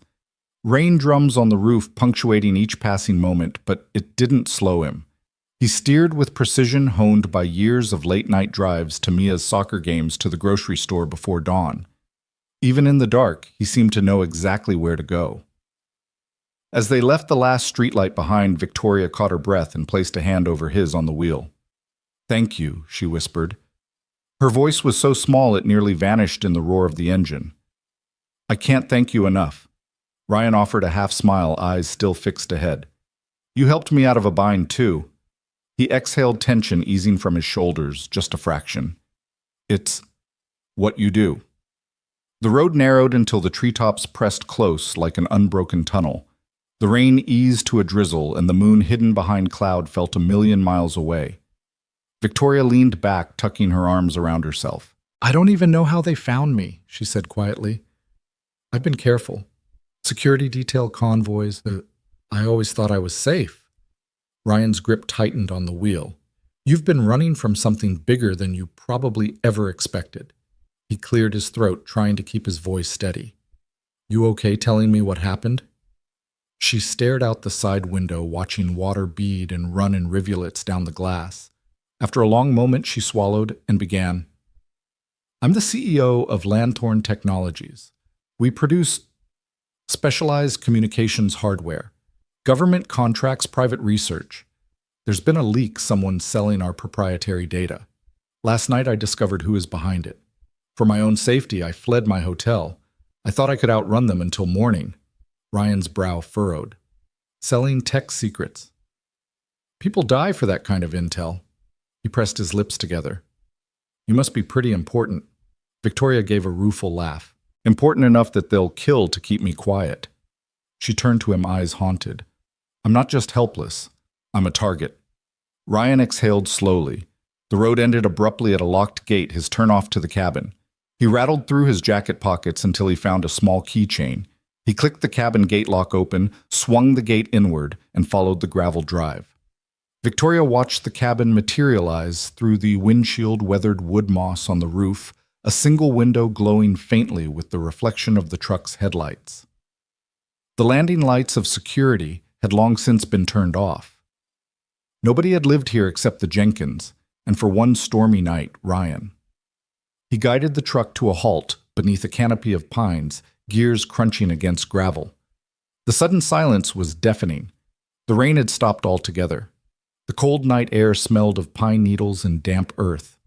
Rain drums on the roof punctuating each passing moment, but it didn't slow him. He steered with precision honed by years of late-night drives to Mia's soccer games, to the grocery store before dawn. Even in the dark, he seemed to know exactly where to go. As they left the last streetlight behind, Victoria caught her breath and placed a hand over his on the wheel. "Thank you," she whispered. Her voice was so small it nearly vanished in the roar of the engine. "I can't thank you enough." Ryan offered a half-smile, eyes still fixed ahead. "You helped me out of a bind, too." He exhaled, tension easing from his shoulders, just a fraction. "It's what you do." The road narrowed until the treetops pressed close like an unbroken tunnel. The rain eased to a drizzle, and the moon hidden behind cloud felt a million miles away. Victoria leaned back, tucking her arms around herself. "I don't even know how they found me," she said quietly. "I've been careful. Security detail, convoys. I always thought I was safe." Ryan's grip tightened on the wheel. You've been running from something bigger than you probably ever expected. He cleared his throat, trying to keep his voice steady. You okay telling me what happened? She stared out the side window, watching water bead and run in rivulets down the glass. After a long moment, she swallowed and began. I'm the CEO of Lanthorn Technologies. We produce specialized communications hardware, government contracts, private research. There's been a leak, someone selling our proprietary data. Last night I discovered who is behind it. For my own safety, I fled my hotel. I thought I could outrun them until morning. Ryan's brow furrowed. Selling tech secrets. People die for that kind of intel. He pressed his lips together. You must be pretty important. Victoria gave a rueful laugh. Important enough that they'll kill to keep me quiet. She turned to him, eyes haunted. I'm not just helpless. I'm a target. Ryan exhaled slowly. The road ended abruptly at a locked gate, his turnoff to the cabin. He rattled through his jacket pockets until he found a small keychain. He clicked the cabin gate lock open, swung the gate inward, and followed the gravel drive. Victoria watched the cabin materialize through the windshield-weathered wood moss on the roof, a single window glowing faintly with the reflection of the truck's headlights. The landing lights of security had long since been turned off. Nobody had lived here except the Jenkins, and for one stormy night, Ryan. He guided the truck to a halt beneath a canopy of pines, gears crunching against gravel. The sudden silence was deafening. The rain had stopped altogether. The cold night air smelled of pine needles and damp earth.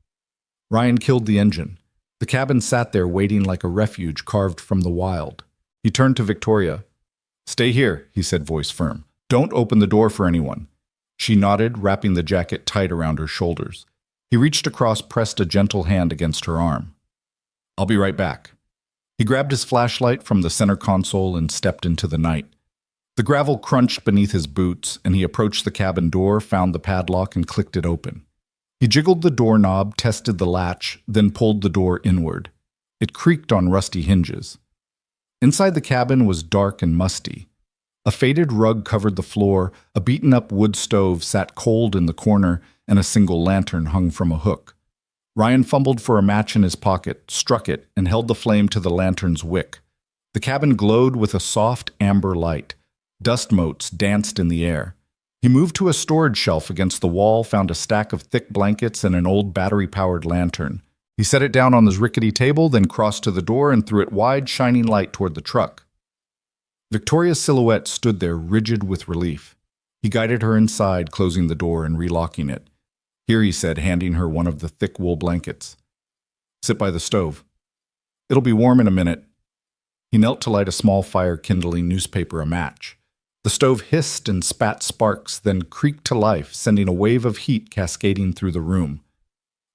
Ryan killed the engine. The cabin sat there waiting like a refuge carved from the wild. He turned to Victoria. Stay here, he said, voice firm. Don't open the door for anyone. She nodded, wrapping the jacket tight around her shoulders. He reached across, pressed a gentle hand against her arm. I'll be right back. He grabbed his flashlight from the center console and stepped into the night. The gravel crunched beneath his boots, and he approached the cabin door, found the padlock, and clicked it open. He jiggled the doorknob, tested the latch, then pulled the door inward. It creaked on rusty hinges. Inside the cabin was dark and musty. A faded rug covered the floor, a beaten-up wood stove sat cold in the corner, and a single lantern hung from a hook. Ryan fumbled for a match in his pocket, struck it, and held the flame to the lantern's wick. The cabin glowed with a soft amber light. Dust motes danced in the air. He moved to a storage shelf against the wall, found a stack of thick blankets and an old battery-powered lantern. He set it down on his rickety table, then crossed to the door and threw it wide, shining light toward the truck. Victoria's silhouette stood there, rigid with relief. He guided her inside, closing the door and relocking it. Here, he said, handing her one of the thick wool blankets. Sit by the stove. It'll be warm in a minute. He knelt to light a small fire, kindling newspaper a match. The stove hissed and spat sparks, then creaked to life, sending a wave of heat cascading through the room.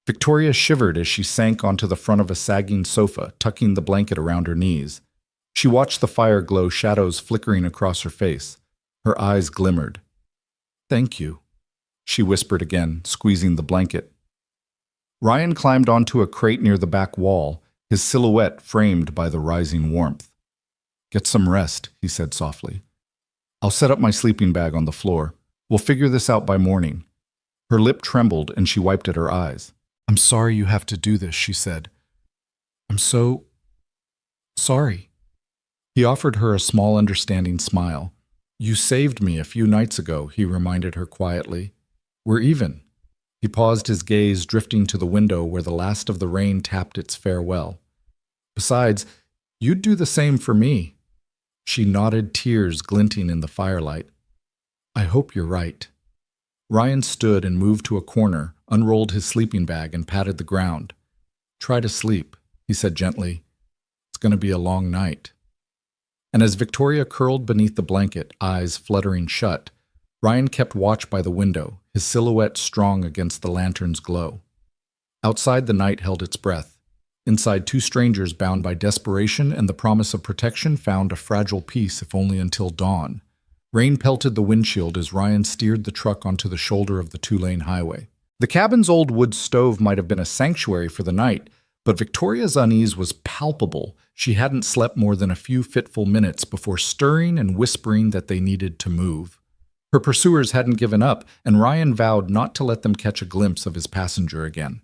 Victoria shivered as she sank onto the front of a sagging sofa, tucking the blanket around her knees. She watched the fire glow, shadows flickering across her face. Her eyes glimmered. Thank you, she whispered again, squeezing the blanket. Ryan climbed onto a crate near the back wall, his silhouette framed by the rising warmth. Get some rest, he said softly. I'll set up my sleeping bag on the floor. We'll figure this out by morning. Her lip trembled and she wiped at her eyes. I'm sorry you have to do this, she said. I'm so sorry. He offered her a small, understanding smile. You saved me a few nights ago, he reminded her quietly. We're even. He paused, his gaze drifting to the window where the last of the rain tapped its farewell. Besides, you'd do the same for me. She nodded, tears glinting in the firelight. I hope you're right. Ryan stood and moved to a corner, unrolled his sleeping bag, and patted the ground. Try to sleep, he said gently. It's going to be a long night. And as Victoria curled beneath the blanket, eyes fluttering shut, Ryan kept watch by the window, his silhouette strong against the lantern's glow. Outside, the night held its breath. Inside, two strangers bound by desperation and the promise of protection found a fragile peace, if only until dawn. Rain pelted the windshield as Ryan steered the truck onto the shoulder of the two-lane highway. The cabin's old wood stove might have been a sanctuary for the night, but Victoria's unease was palpable. She hadn't slept more than a few fitful minutes before stirring and whispering that they needed to move. Her pursuers hadn't given up, and Ryan vowed not to let them catch a glimpse of his passenger again.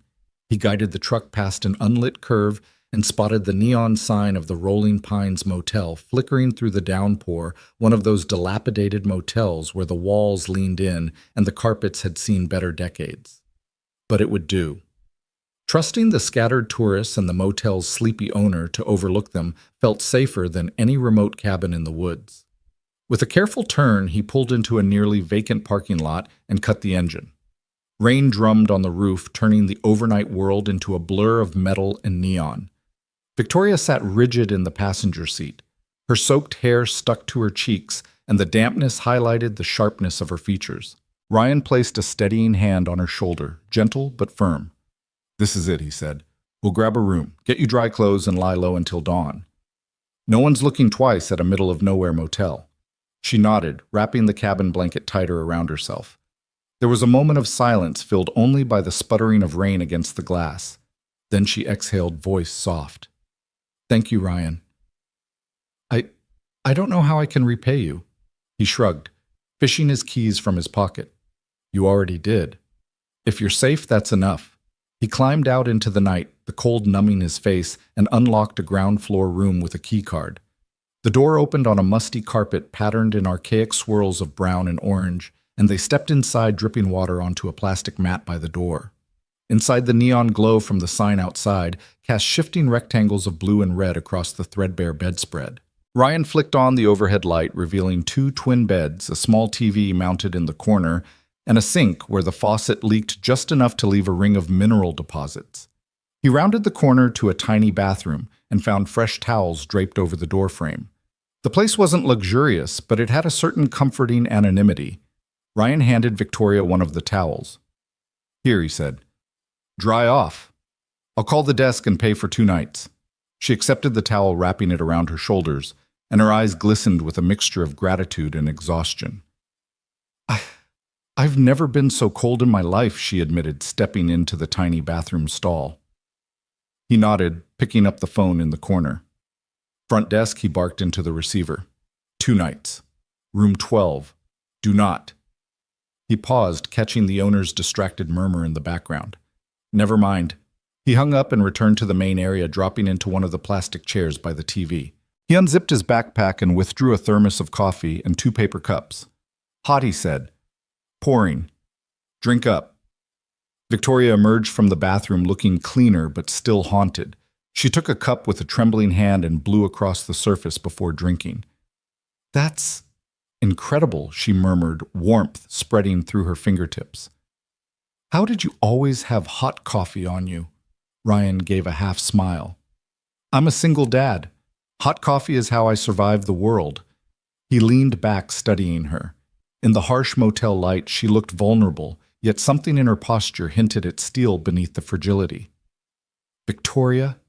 He guided the truck past an unlit curve and spotted the neon sign of the Rolling Pines Motel flickering through the downpour, one of those dilapidated motels where the walls leaned in and the carpets had seen better decades. But it would do. Trusting the scattered tourists and the motel's sleepy owner to overlook them felt safer than any remote cabin in the woods. With a careful turn, he pulled into a nearly vacant parking lot and cut the engine. Rain drummed on the roof, turning the overnight world into a blur of metal and neon. Victoria sat rigid in the passenger seat. Her soaked hair stuck to her cheeks, and the dampness highlighted the sharpness of her features. Ryan placed a steadying hand on her shoulder, gentle but firm. "This is it," he said. "We'll grab a room, get you dry clothes, and lie low until dawn. No one's looking twice at a middle-of-nowhere motel." She nodded, wrapping the cabin blanket tighter around herself. There was a moment of silence filled only by the sputtering of rain against the glass. Then she exhaled, voice soft. "Thank you, Ryan. I don't know how I can repay you." He shrugged, fishing his keys from his pocket. "You already did. If you're safe, that's enough." He climbed out into the night, the cold numbing his face, and unlocked a ground-floor room with a keycard. The door opened on a musty carpet patterned in archaic swirls of brown and orange, and they stepped inside, dripping water onto a plastic mat by the door. Inside, the neon glow from the sign outside cast shifting rectangles of blue and red across the threadbare bedspread. Ryan flicked on the overhead light, revealing 2 twin beds, a small TV mounted in the corner, and a sink where the faucet leaked just enough to leave a ring of mineral deposits. He rounded the corner to a tiny bathroom and found fresh towels draped over the doorframe. The place wasn't luxurious, but it had a certain comforting anonymity. Ryan handed Victoria one of the towels. "Here," he said. "Dry off. I'll call the desk and pay for 2 nights." She accepted the towel, wrapping it around her shoulders, and her eyes glistened with a mixture of gratitude and exhaustion. I've never been so cold in my life," she admitted, stepping into the tiny bathroom stall. He nodded, picking up the phone in the corner. "Front desk," he barked into the receiver. 2 nights. Room 12. Do not." He paused, catching the owner's distracted murmur in the background. "Never mind." He hung up and returned to the main area, dropping into one of the plastic chairs by the TV. He unzipped his backpack and withdrew a thermos of coffee and 2 paper cups. "Hot," he said. "Pouring. Drink up." Victoria emerged from the bathroom looking cleaner but still haunted. She took a cup with a trembling hand and blew across the surface before drinking. "That's incredible," she murmured, warmth spreading through her fingertips. "How did you always have hot coffee on you?" Ryan gave a half smile. "I'm a single dad. Hot coffee is how I survive the world." He leaned back, studying her. In the harsh motel light, she looked vulnerable, yet something in her posture hinted at steel beneath the fragility. "Victoria?"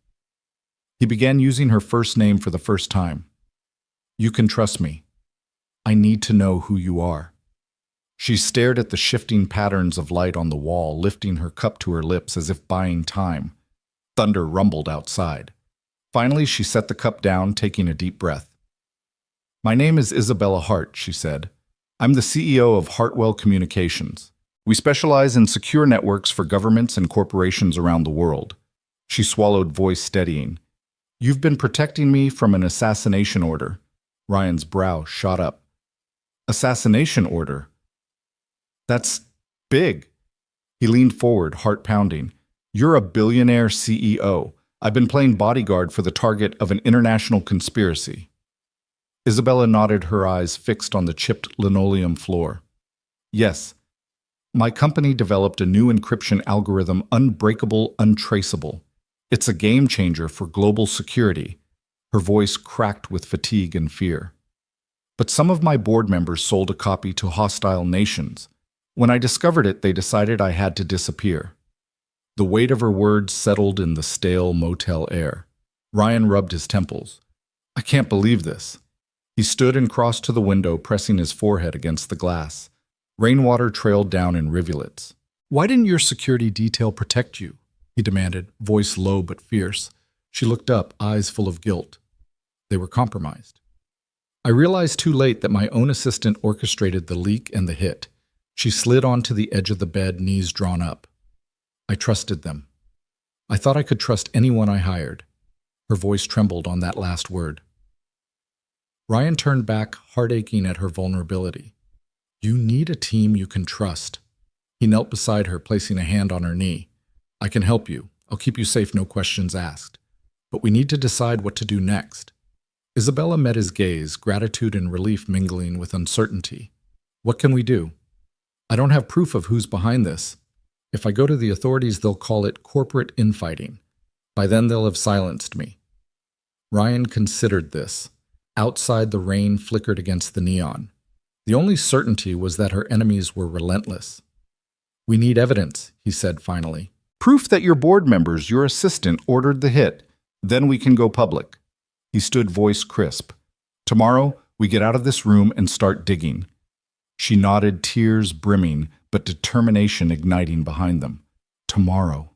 He began using her first name for the first time. "You can trust me. I need to know who you are." She stared at the shifting patterns of light on the wall, lifting her cup to her lips as if buying time. Thunder rumbled outside. Finally, she set the cup down, taking a deep breath. "My name is Isabella Hart," she said. "I'm the CEO of Hartwell Communications. We specialize in secure networks for governments and corporations around the world." She swallowed, voice steadying. "You've been protecting me from an assassination order." Ryan's brow shot up. "Assassination order? That's big." He leaned forward, heart pounding. "You're a billionaire CEO. I've been playing bodyguard for the target of an international conspiracy." Isabella nodded, her eyes fixed on the chipped linoleum floor. "Yes. My company developed a new encryption algorithm, unbreakable, untraceable. It's a game changer for global security." Her voice cracked with fatigue and fear. "But some of my board members sold a copy to hostile nations. When I discovered it, they decided I had to disappear." The weight of her words settled in the stale motel air. Ryan rubbed his temples. "I can't believe this." He stood and crossed to the window, pressing his forehead against the glass. Rainwater trailed down in rivulets. "Why didn't your security detail protect you?" he demanded, voice low but fierce. She looked up, eyes full of guilt. "They were compromised." I realized too late that my own assistant orchestrated the leak and the hit. She slid onto the edge of the bed, knees drawn up. I trusted them. I thought I could trust anyone I hired. Her voice trembled on that last word. Ryan turned back, heart aching at her vulnerability. You need a team you can trust. He knelt beside her, placing a hand on her knee. I can help you. I'll keep you safe, no questions asked. But we need to decide what to do next. Isabella met his gaze, gratitude and relief mingling with uncertainty. What can we do? I don't have proof of who's behind this. If I go to the authorities, they'll call it corporate infighting. By then, they'll have silenced me. Ryan considered this. Outside, the rain flickered against the neon. The only certainty was that her enemies were relentless. We need evidence, he said finally. Proof that your board members, your assistant, ordered the hit. Then we can go public. He stood, voice crisp. Tomorrow, we get out of this room and start digging. She nodded, tears brimming, but determination igniting behind them. Tomorrow.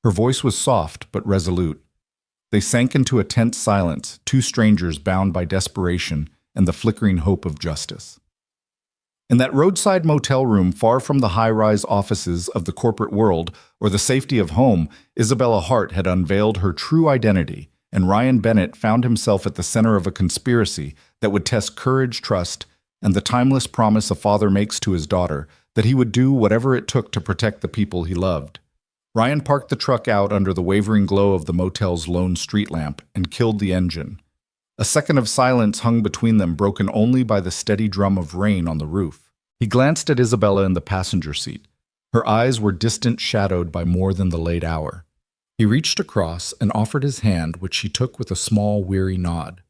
Her voice was soft but resolute. They sank into a tense silence, two strangers bound by desperation and the flickering hope of justice. In that roadside motel room far from the high-rise offices of the corporate world or the safety of home, Isabella Hart had unveiled her true identity, and Ryan Bennett found himself at the center of a conspiracy that would test courage, trust, and the timeless promise a father makes to his daughter that he would do whatever it took to protect the people he loved. Ryan parked the truck out under the wavering glow of the motel's lone street lamp and killed the engine. A second of silence hung between them, broken only by the steady drum of rain on the roof. He glanced at Isabella in the passenger seat. Her eyes were distant, shadowed by more than the late hour. He reached across and offered his hand, which she took with a small, weary nod.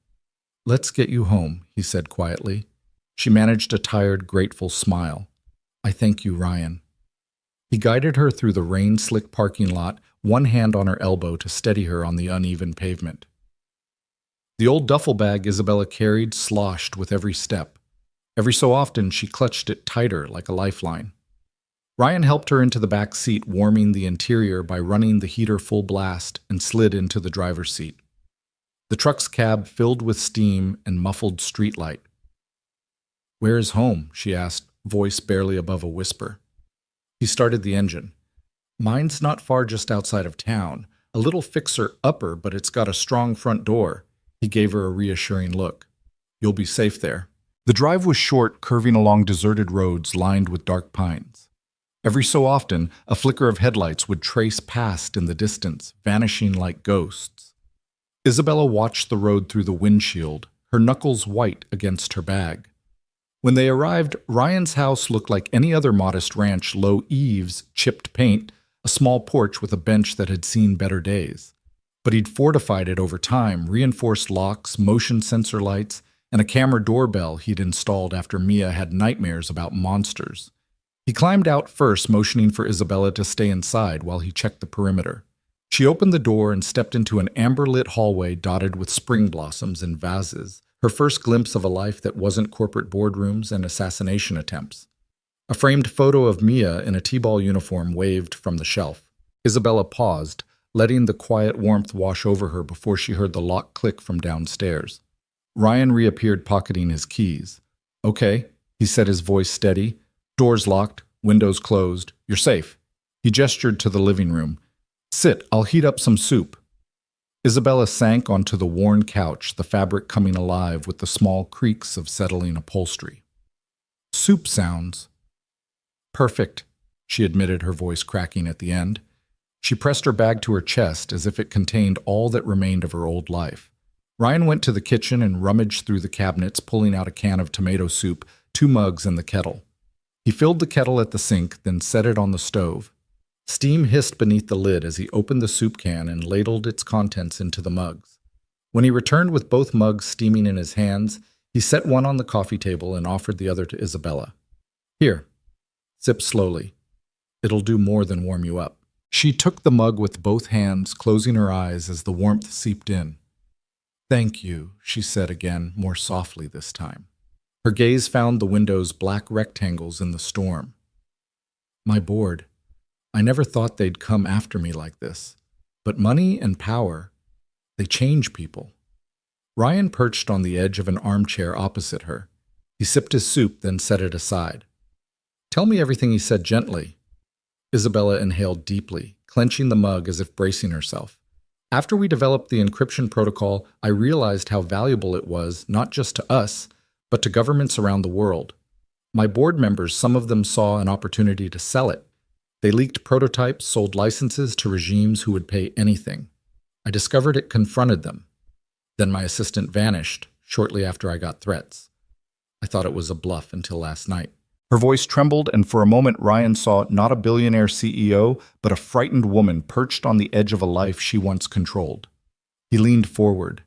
Let's get you home, he said quietly. She managed a tired, grateful smile. I thank you, Ryan. He guided her through the rain-slick parking lot, one hand on her elbow to steady her on the uneven pavement. The old duffel bag Isabella carried sloshed with every step. Every so often, she clutched it tighter like a lifeline. Ryan helped her into the back seat, warming the interior by running the heater full blast, and slid into the driver's seat. The truck's cab filled with steam and muffled streetlight. Where is home? She asked, voice barely above a whisper. He started the engine. Mine's not far, just outside of town. A little fixer-upper, but it's got a strong front door. He gave her a reassuring look. You'll be safe there. The drive was short, curving along deserted roads lined with dark pines. Every so often, a flicker of headlights would trace past in the distance, vanishing like ghosts. Isabella watched the road through the windshield, her knuckles white against her bag. When they arrived, Ryan's house looked like any other modest ranch: low eaves, chipped paint, a small porch with a bench that had seen better days. But he'd fortified it over time, reinforced locks, motion sensor lights, and a camera doorbell he'd installed after Mia had nightmares about monsters. He climbed out first, motioning for Isabella to stay inside while he checked the perimeter. She opened the door and stepped into an amber-lit hallway dotted with spring blossoms and vases, her first glimpse of a life that wasn't corporate boardrooms and assassination attempts. A framed photo of Mia in a T-ball uniform waved from the shelf. Isabella paused, letting the quiet warmth wash over her before she heard the lock click from downstairs. Ryan reappeared, pocketing his keys. Okay, he said, his voice steady. Doors locked, windows closed. You're safe. He gestured to the living room. Sit, I'll heat up some soup. Isabella sank onto the worn couch, the fabric coming alive with the small creaks of settling upholstery. Soup sounds. Perfect, she admitted, her voice cracking at the end. She pressed her bag to her chest as if it contained all that remained of her old life. Ryan went to the kitchen and rummaged through the cabinets, pulling out a can of tomato soup, 2 mugs, and the kettle. He filled the kettle at the sink, then set it on the stove. Steam hissed beneath the lid as he opened the soup can and ladled its contents into the mugs. When he returned with both mugs steaming in his hands, he set one on the coffee table and offered the other to Isabella. Here, sip slowly. It'll do more than warm you up. She took the mug with both hands, closing her eyes as the warmth seeped in. Thank you, she said again, more softly this time. Her gaze found the window's black rectangles in the storm. My board. I never thought they'd come after me like this. But money and power, they change people. Ryan perched on the edge of an armchair opposite her. He sipped his soup, then set it aside. Tell me everything, he said gently. Isabella inhaled deeply, clenching the mug as if bracing herself. After we developed the encryption protocol, I realized how valuable it was, not just to us, but to governments around the world. My board members, some of them saw an opportunity to sell it. They leaked prototypes, sold licenses to regimes who would pay anything. I discovered it confronted them. Then my assistant vanished shortly after I got threats. I thought it was a bluff until last night. Her voice trembled, and for a moment Ryan saw not a billionaire CEO, but a frightened woman perched on the edge of a life she once controlled. He leaned forward.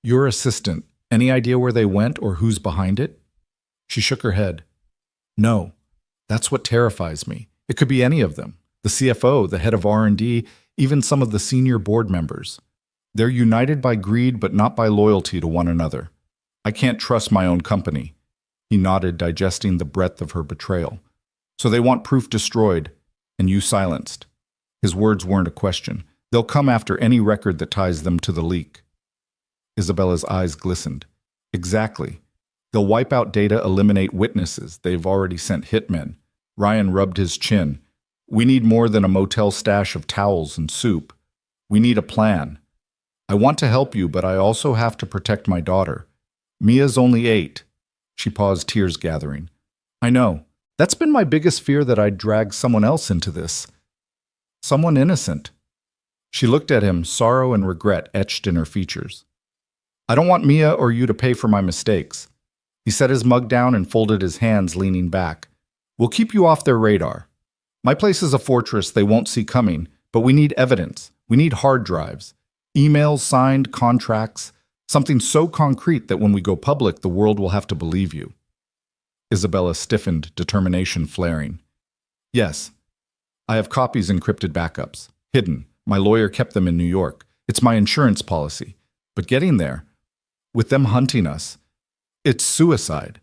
Your assistant, any idea where they went or who's behind it? She shook her head. No, that's what terrifies me. It could be any of them. The CFO, the head of R&D, even some of the senior board members. They're united by greed but not by loyalty to one another. I can't trust my own company. He nodded, digesting the breadth of her betrayal. So they want proof destroyed, and you silenced. His words weren't a question. They'll come after any record that ties them to the leak. Isabella's eyes glistened. Exactly. They'll wipe out data, eliminate witnesses. They've already sent hitmen. Ryan rubbed his chin. We need more than a motel stash of towels and soup. We need a plan. I want to help you, but I also have to protect my daughter. Mia's only 8. She paused, tears gathering. I know. That's been my biggest fear, that I'd drag someone else into this. Someone innocent. She looked at him, sorrow and regret etched in her features. I don't want Mia or you to pay for my mistakes. He set his mug down and folded his hands, leaning back. We'll keep you off their radar. My place is a fortress they won't see coming, but we need evidence. We need hard drives. Emails, signed contracts. Something so concrete that when we go public, the world will have to believe you. Isabella stiffened, determination flaring. Yes, I have copies, encrypted backups. Hidden. My lawyer kept them in New York. It's my insurance policy. But getting there, with them hunting us, it's suicide.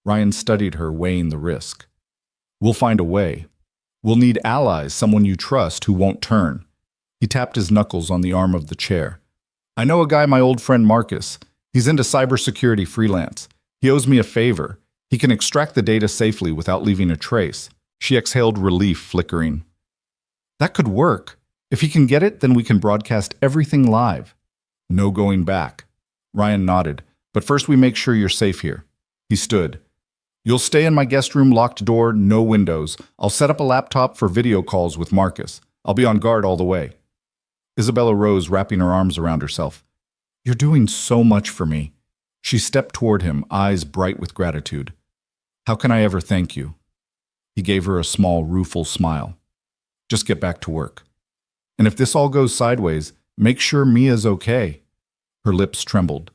Ryan studied her, weighing the risk. We'll find a way. We'll need allies, someone you trust who won't turn. He tapped his knuckles on the arm of the chair. I know a guy, my old friend Marcus. He's into cybersecurity freelance. He owes me a favor. He can extract the data safely without leaving a trace. She exhaled, relief flickering. That could work. If he can get it, then we can broadcast everything live. No going back. Ryan nodded. But first we make sure you're safe here. He stood. You'll stay in my guest room, locked door, no windows. I'll set up a laptop for video calls with Marcus. I'll be on guard all the way. Isabella rose, wrapping her arms around herself. You're doing so much for me. She stepped toward him, eyes bright with gratitude. How can I ever thank you? He gave her a small, rueful smile. Just get back to work. And if this all goes sideways, make sure Mia's okay. Her lips trembled.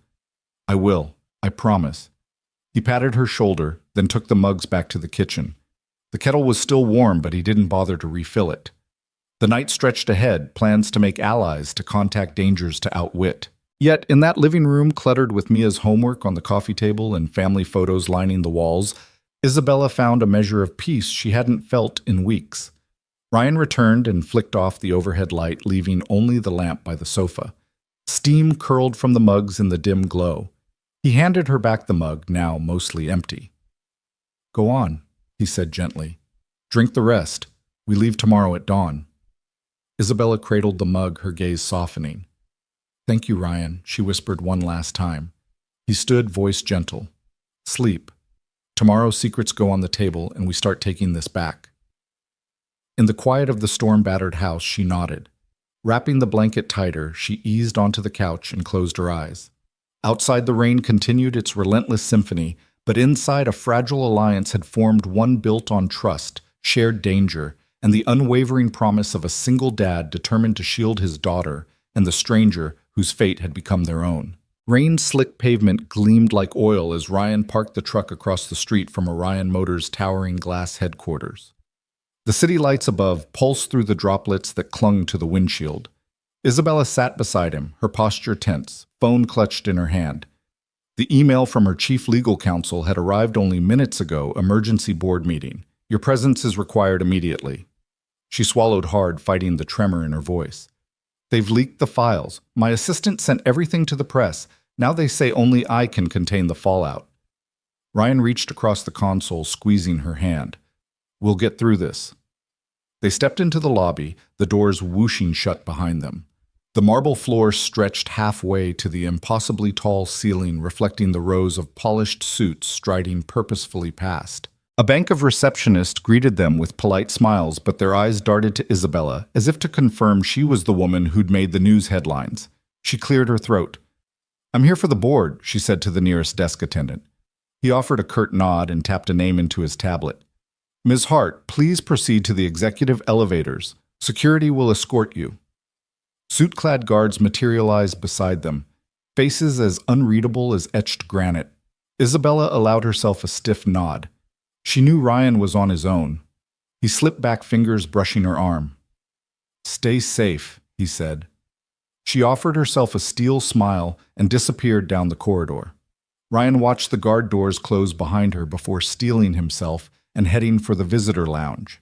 I will. I promise. He patted her shoulder, then took the mugs back to the kitchen. The kettle was still warm, but he didn't bother to refill it. The night stretched ahead, plans to make allies, to contact dangers to outwit. Yet, in that living room cluttered with Mia's homework on the coffee table and family photos lining the walls, Isabella found a measure of peace she hadn't felt in weeks. Ryan returned and flicked off the overhead light, leaving only the lamp by the sofa. Steam curled from the mugs in the dim glow. He handed her back the mug, now mostly empty. Go on, he said gently. Drink the rest. We leave tomorrow at dawn. Isabella cradled the mug, her gaze softening. Thank you, Ryan, she whispered one last time. He stood, voice gentle. Sleep. Tomorrow secrets go on the table and we start taking this back. In the quiet of the storm-battered house, she nodded. Wrapping the blanket tighter, she eased onto the couch and closed her eyes. Outside, the rain continued its relentless symphony, but inside, a fragile alliance had formed, one built on trust, shared danger, and the unwavering promise of a single dad determined to shield his daughter and the stranger whose fate had become their own. Rain-slick pavement gleamed like oil as Ryan parked the truck across the street from Orion Motors' towering glass headquarters. The city lights above pulsed through the droplets that clung to the windshield. Isabella sat beside him, her posture tense, phone clutched in her hand. The email from her chief legal counsel had arrived only minutes ago, emergency board meeting. Your presence is required immediately. She swallowed hard, fighting the tremor in her voice. They've leaked the files. My assistant sent everything to the press. Now they say only I can contain the fallout. Ryan reached across the console, squeezing her hand. We'll get through this. They stepped into the lobby, the doors whooshing shut behind them. The marble floor stretched halfway to the impossibly tall ceiling, reflecting the rows of polished suits striding purposefully past. A bank of receptionists greeted them with polite smiles, but their eyes darted to Isabella, as if to confirm she was the woman who'd made the news headlines. She cleared her throat. I'm here for the board, she said to the nearest desk attendant. He offered a curt nod and tapped a name into his tablet. Ms. Hart, please proceed to the executive elevators. Security will escort you. Suit-clad guards materialized beside them, faces as unreadable as etched granite. Isabella allowed herself a stiff nod. She knew Ryan was on his own. He slipped back, fingers brushing her arm. Stay safe, he said. She offered herself a steel smile and disappeared down the corridor. Ryan watched the guard doors close behind her before steeling himself and heading for the visitor lounge.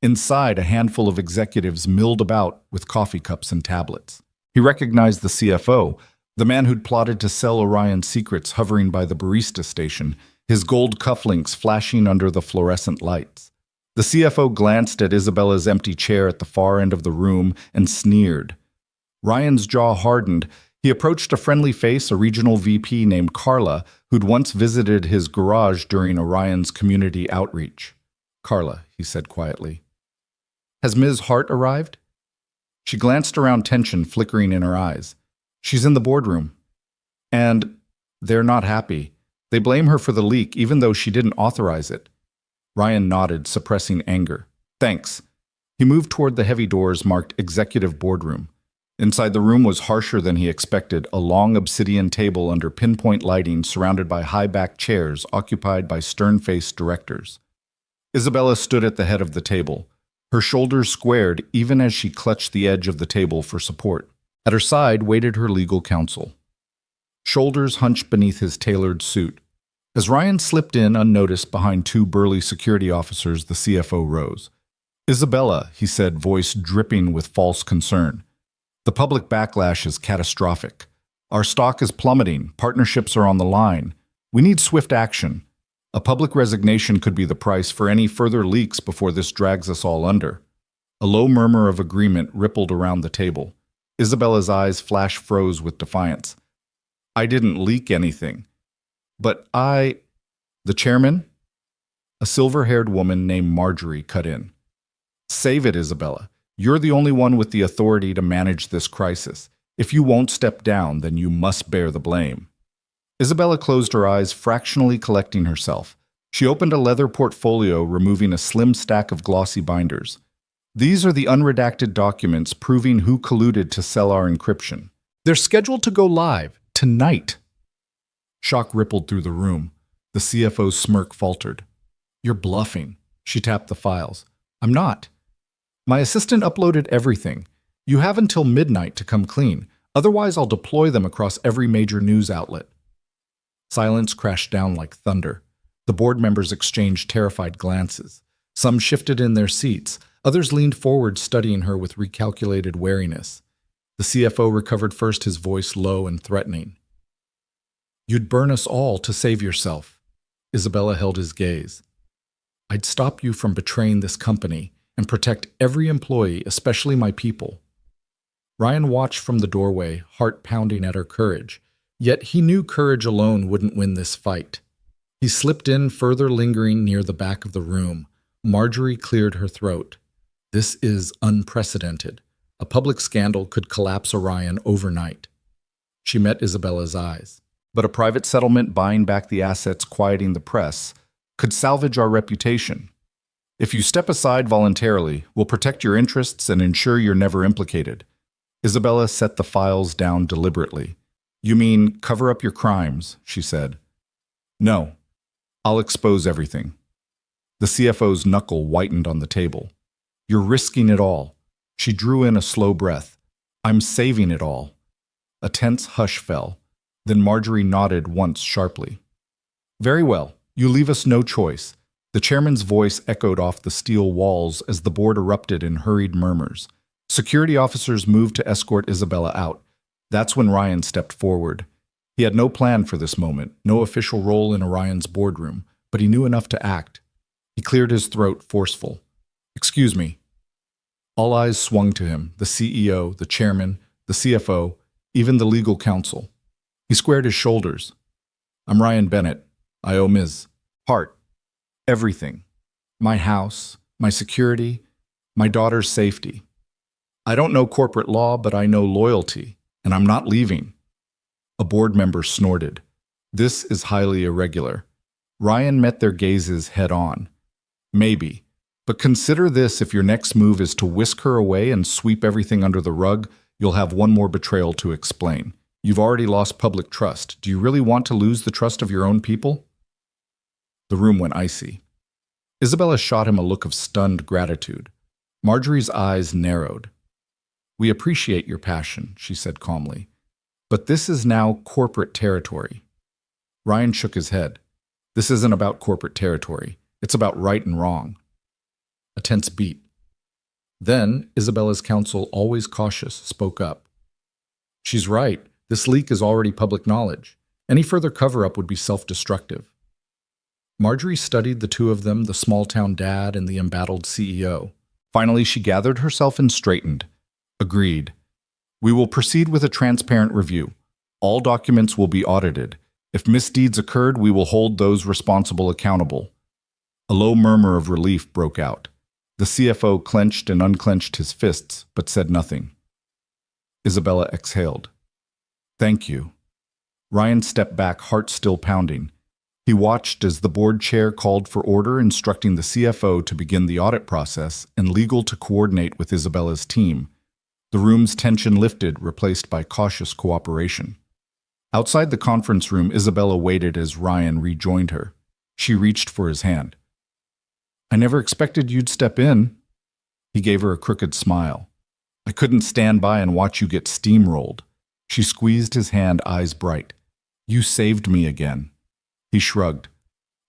Inside, a handful of executives milled about with coffee cups and tablets. He recognized the CFO, the man who'd plotted to sell Orion secrets, hovering by the barista station, his gold cufflinks flashing under the fluorescent lights. The CFO glanced at Isabella's empty chair at the far end of the room and sneered. Ryan's jaw hardened. He approached a friendly face, a regional VP named Carla, who'd once visited his garage during Orion's community outreach. Carla, he said quietly. Has Ms. Hart arrived? She glanced around, tension flickering in her eyes. She's in the boardroom. And they're not happy. They blame her for the leak, even though she didn't authorize it. Ryan nodded, suppressing anger. Thanks. He moved toward the heavy doors marked Executive Boardroom. Inside the room was harsher than he expected, a long obsidian table under pinpoint lighting surrounded by high-backed chairs occupied by stern-faced directors. Isabella stood at the head of the table. Her shoulders squared even as she clutched the edge of the table for support. At her side waited her legal counsel. Shoulders hunched beneath his tailored suit. As Ryan slipped in unnoticed behind two burly security officers, the CFO rose. Isabella, he said, voice dripping with false concern. The public backlash is catastrophic. Our stock is plummeting. Partnerships are on the line. We need swift action. A public resignation could be the price for any further leaks before this drags us all under. A low murmur of agreement rippled around the table. Isabella's eyes froze with defiance. I didn't leak anything. But the chairman? A silver-haired woman named Marjorie cut in. Save it, Isabella. You're the only one with the authority to manage this crisis. If you won't step down, then you must bear the blame. Isabella closed her eyes, fractionally collecting herself. She opened a leather portfolio, removing a slim stack of glossy binders. These are the unredacted documents proving who colluded to sell our encryption. They're scheduled to go live tonight. Shock rippled through the room. The CFO's smirk faltered. You're bluffing. She tapped the files. I'm not. My assistant uploaded everything. You have until midnight to come clean. Otherwise, I'll deploy them across every major news outlet. Silence crashed down like thunder. The board members exchanged terrified glances. Some shifted in their seats. Others leaned forward, studying her with recalculated wariness. The CFO recovered first, his voice low and threatening. You'd burn us all to save yourself. Isabella held his gaze. I'd stop you from betraying this company and protect every employee, especially my people. Ryan watched from the doorway, heart pounding at her courage. Yet he knew courage alone wouldn't win this fight. He slipped in, further lingering near the back of the room. Marjorie cleared her throat. This is unprecedented. A public scandal could collapse Orion overnight. She met Isabella's eyes. But a private settlement buying back the assets, quieting the press, could salvage our reputation. If you step aside voluntarily, we'll protect your interests and ensure you're never implicated. Isabella set the files down deliberately. You mean cover up your crimes, she said. No, I'll expose everything. The CFO's knuckle whitened on the table. You're risking it all. She drew in a slow breath. I'm saving it all. A tense hush fell. Then Marjorie nodded once sharply. Very well, you leave us no choice. The chairman's voice echoed off the steel walls as the board erupted in hurried murmurs. Security officers moved to escort Isabella out. That's when Ryan stepped forward. He had no plan for this moment, no official role in Orion's boardroom, but he knew enough to act. He cleared his throat, forceful. "Excuse me." All eyes swung to him, the CEO, the chairman, the CFO, even the legal counsel. He squared his shoulders. "I'm Ryan Bennett. I owe Ms. Hart everything. My house, my security, my daughter's safety. I don't know corporate law, but I know loyalty, and I'm not leaving." A board member snorted. "This is highly irregular." Ryan met their gazes head on. "Maybe. But consider this: if your next move is to whisk her away and sweep everything under the rug, you'll have one more betrayal to explain. You've already lost public trust. Do you really want to lose the trust of your own people?" The room went icy. Isabella shot him a look of stunned gratitude. Marjorie's eyes narrowed. "We appreciate your passion," she said calmly. "But this is now corporate territory." Ryan shook his head. "This isn't about corporate territory. It's about right and wrong." A tense beat. Then, Isabella's counsel, always cautious, spoke up. "She's right. This leak is already public knowledge. Any further cover-up would be self-destructive." Marjorie studied the two of them, the small-town dad and the embattled CEO. Finally, she gathered herself and straightened. "Agreed. We will proceed with a transparent review. All documents will be audited. If misdeeds occurred, we will hold those responsible accountable." A low murmur of relief broke out. The CFO clenched and unclenched his fists, but said nothing. Isabella exhaled. "Thank you." Ryan stepped back, heart still pounding. He watched as the board chair called for order, instructing the CFO to begin the audit process and legal to coordinate with Isabella's team. The room's tension lifted, replaced by cautious cooperation. Outside the conference room, Isabella waited as Ryan rejoined her. She reached for his hand. "I never expected you'd step in." He gave her a crooked smile. "I couldn't stand by and watch you get steamrolled." She squeezed his hand, eyes bright. "You saved me again." He shrugged.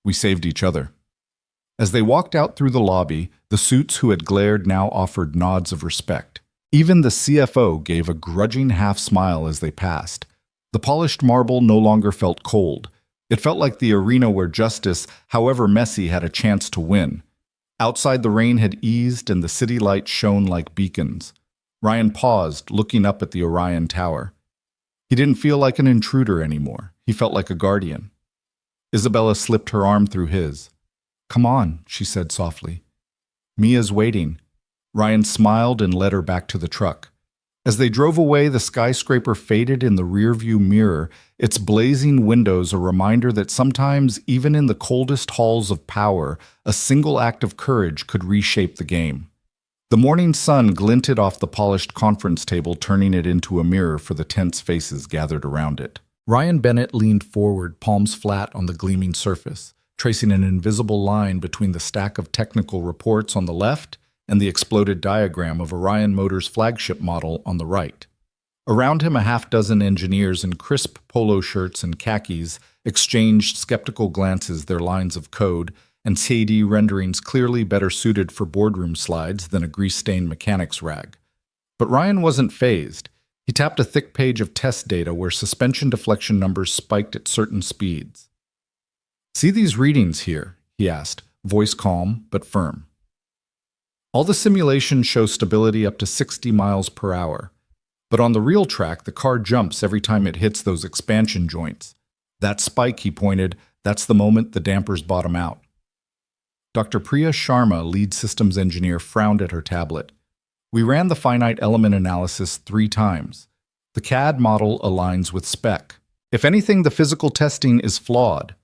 "We saved each other." As they walked out through the lobby, the suits who had glared now offered nods of respect. Even the CFO gave a grudging half-smile as they passed. The polished marble no longer felt cold. It felt like the arena where justice, however messy, had a chance to win. Outside, the rain had eased and the city lights shone like beacons. Ryan paused, looking up at the Orion Tower. He didn't feel like an intruder anymore. He felt like a guardian. Isabella slipped her arm through his. "Come on," she said softly. "Mia's waiting." Ryan smiled and led her back to the truck. As they drove away, the skyscraper faded in the rearview mirror, its blazing windows a reminder that sometimes, even in the coldest halls of power, a single act of courage could reshape the game. The morning sun glinted off the polished conference table, turning it into a mirror for the tense faces gathered around it. Ryan Bennett leaned forward, palms flat on the gleaming surface, tracing an invisible line between the stack of technical reports on the left and the exploded diagram of Orion Motors' flagship model on the right. Around him, a half-dozen engineers in crisp polo shirts and khakis exchanged skeptical glances, their lines of code and CAD renderings clearly better suited for boardroom slides than a grease-stained mechanic's rag. But Ryan wasn't fazed. He tapped a thick page of test data where suspension deflection numbers spiked at certain speeds. "See these readings here?" he asked, voice calm but firm. All the simulations show stability up to 60 miles per hour. But on the real track, the car jumps every time it hits those expansion joints. That spike, he pointed, that's the moment the dampers bottom out. Dr. Priya Sharma, lead systems engineer, frowned at her tablet. "We ran the finite element analysis 3 times. The CAD model aligns with spec. If anything, the physical testing is flawed."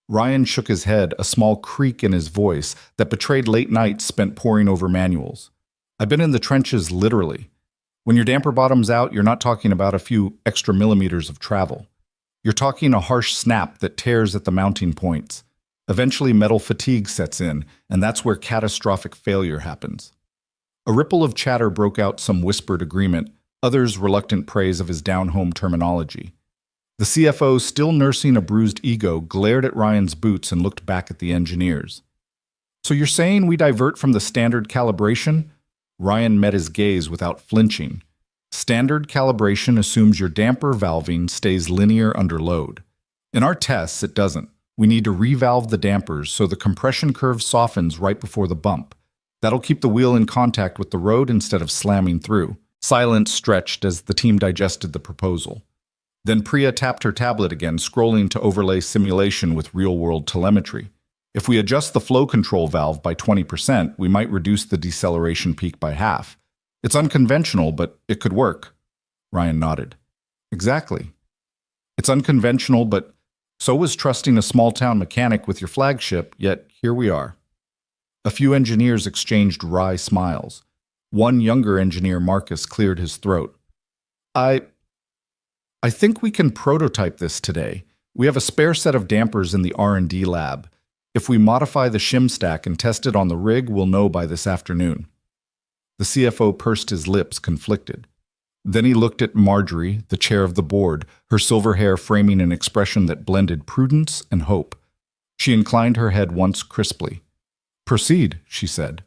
Ryan shook his head, a small creak in his voice that betrayed late nights spent poring over manuals. "I've been in the trenches, literally. When your damper bottoms out, you're not talking about a few extra millimeters of travel. You're talking a harsh snap that tears at the mounting points. Eventually, metal fatigue sets in, and that's where catastrophic failure happens." A ripple of chatter broke out, some whispered agreement, others reluctant praise of his down-home terminology. The CFO, still nursing a bruised ego, glared at Ryan's boots and looked back at the engineers. "So you're saying we divert from the standard calibration?" Ryan met his gaze without flinching. Standard calibration assumes your damper valving stays linear under load. In our tests, it doesn't. We need to revalve the dampers so the compression curve softens right before the bump. That'll keep the wheel in contact with the road instead of slamming through. Silence stretched as the team digested the proposal. Then Priya tapped her tablet again, scrolling to overlay simulation with real-world telemetry. If we adjust the flow control valve by 20%, we might reduce the deceleration peak by half. It's unconventional, but it could work. Ryan nodded. Exactly. It's unconventional, but so was trusting a small-town mechanic with your flagship, yet here we are. A few engineers exchanged wry smiles. One younger engineer, Marcus, cleared his throat. I think we can prototype this today. We have a spare set of dampers in the R&D lab. If we modify the shim stack and test it on the rig, we'll know by this afternoon. The CFO pursed his lips, conflicted. Then he looked at Marjorie, the chair of the board, her silver hair framing an expression that blended prudence and hope. She inclined her head once crisply. Proceed, she said.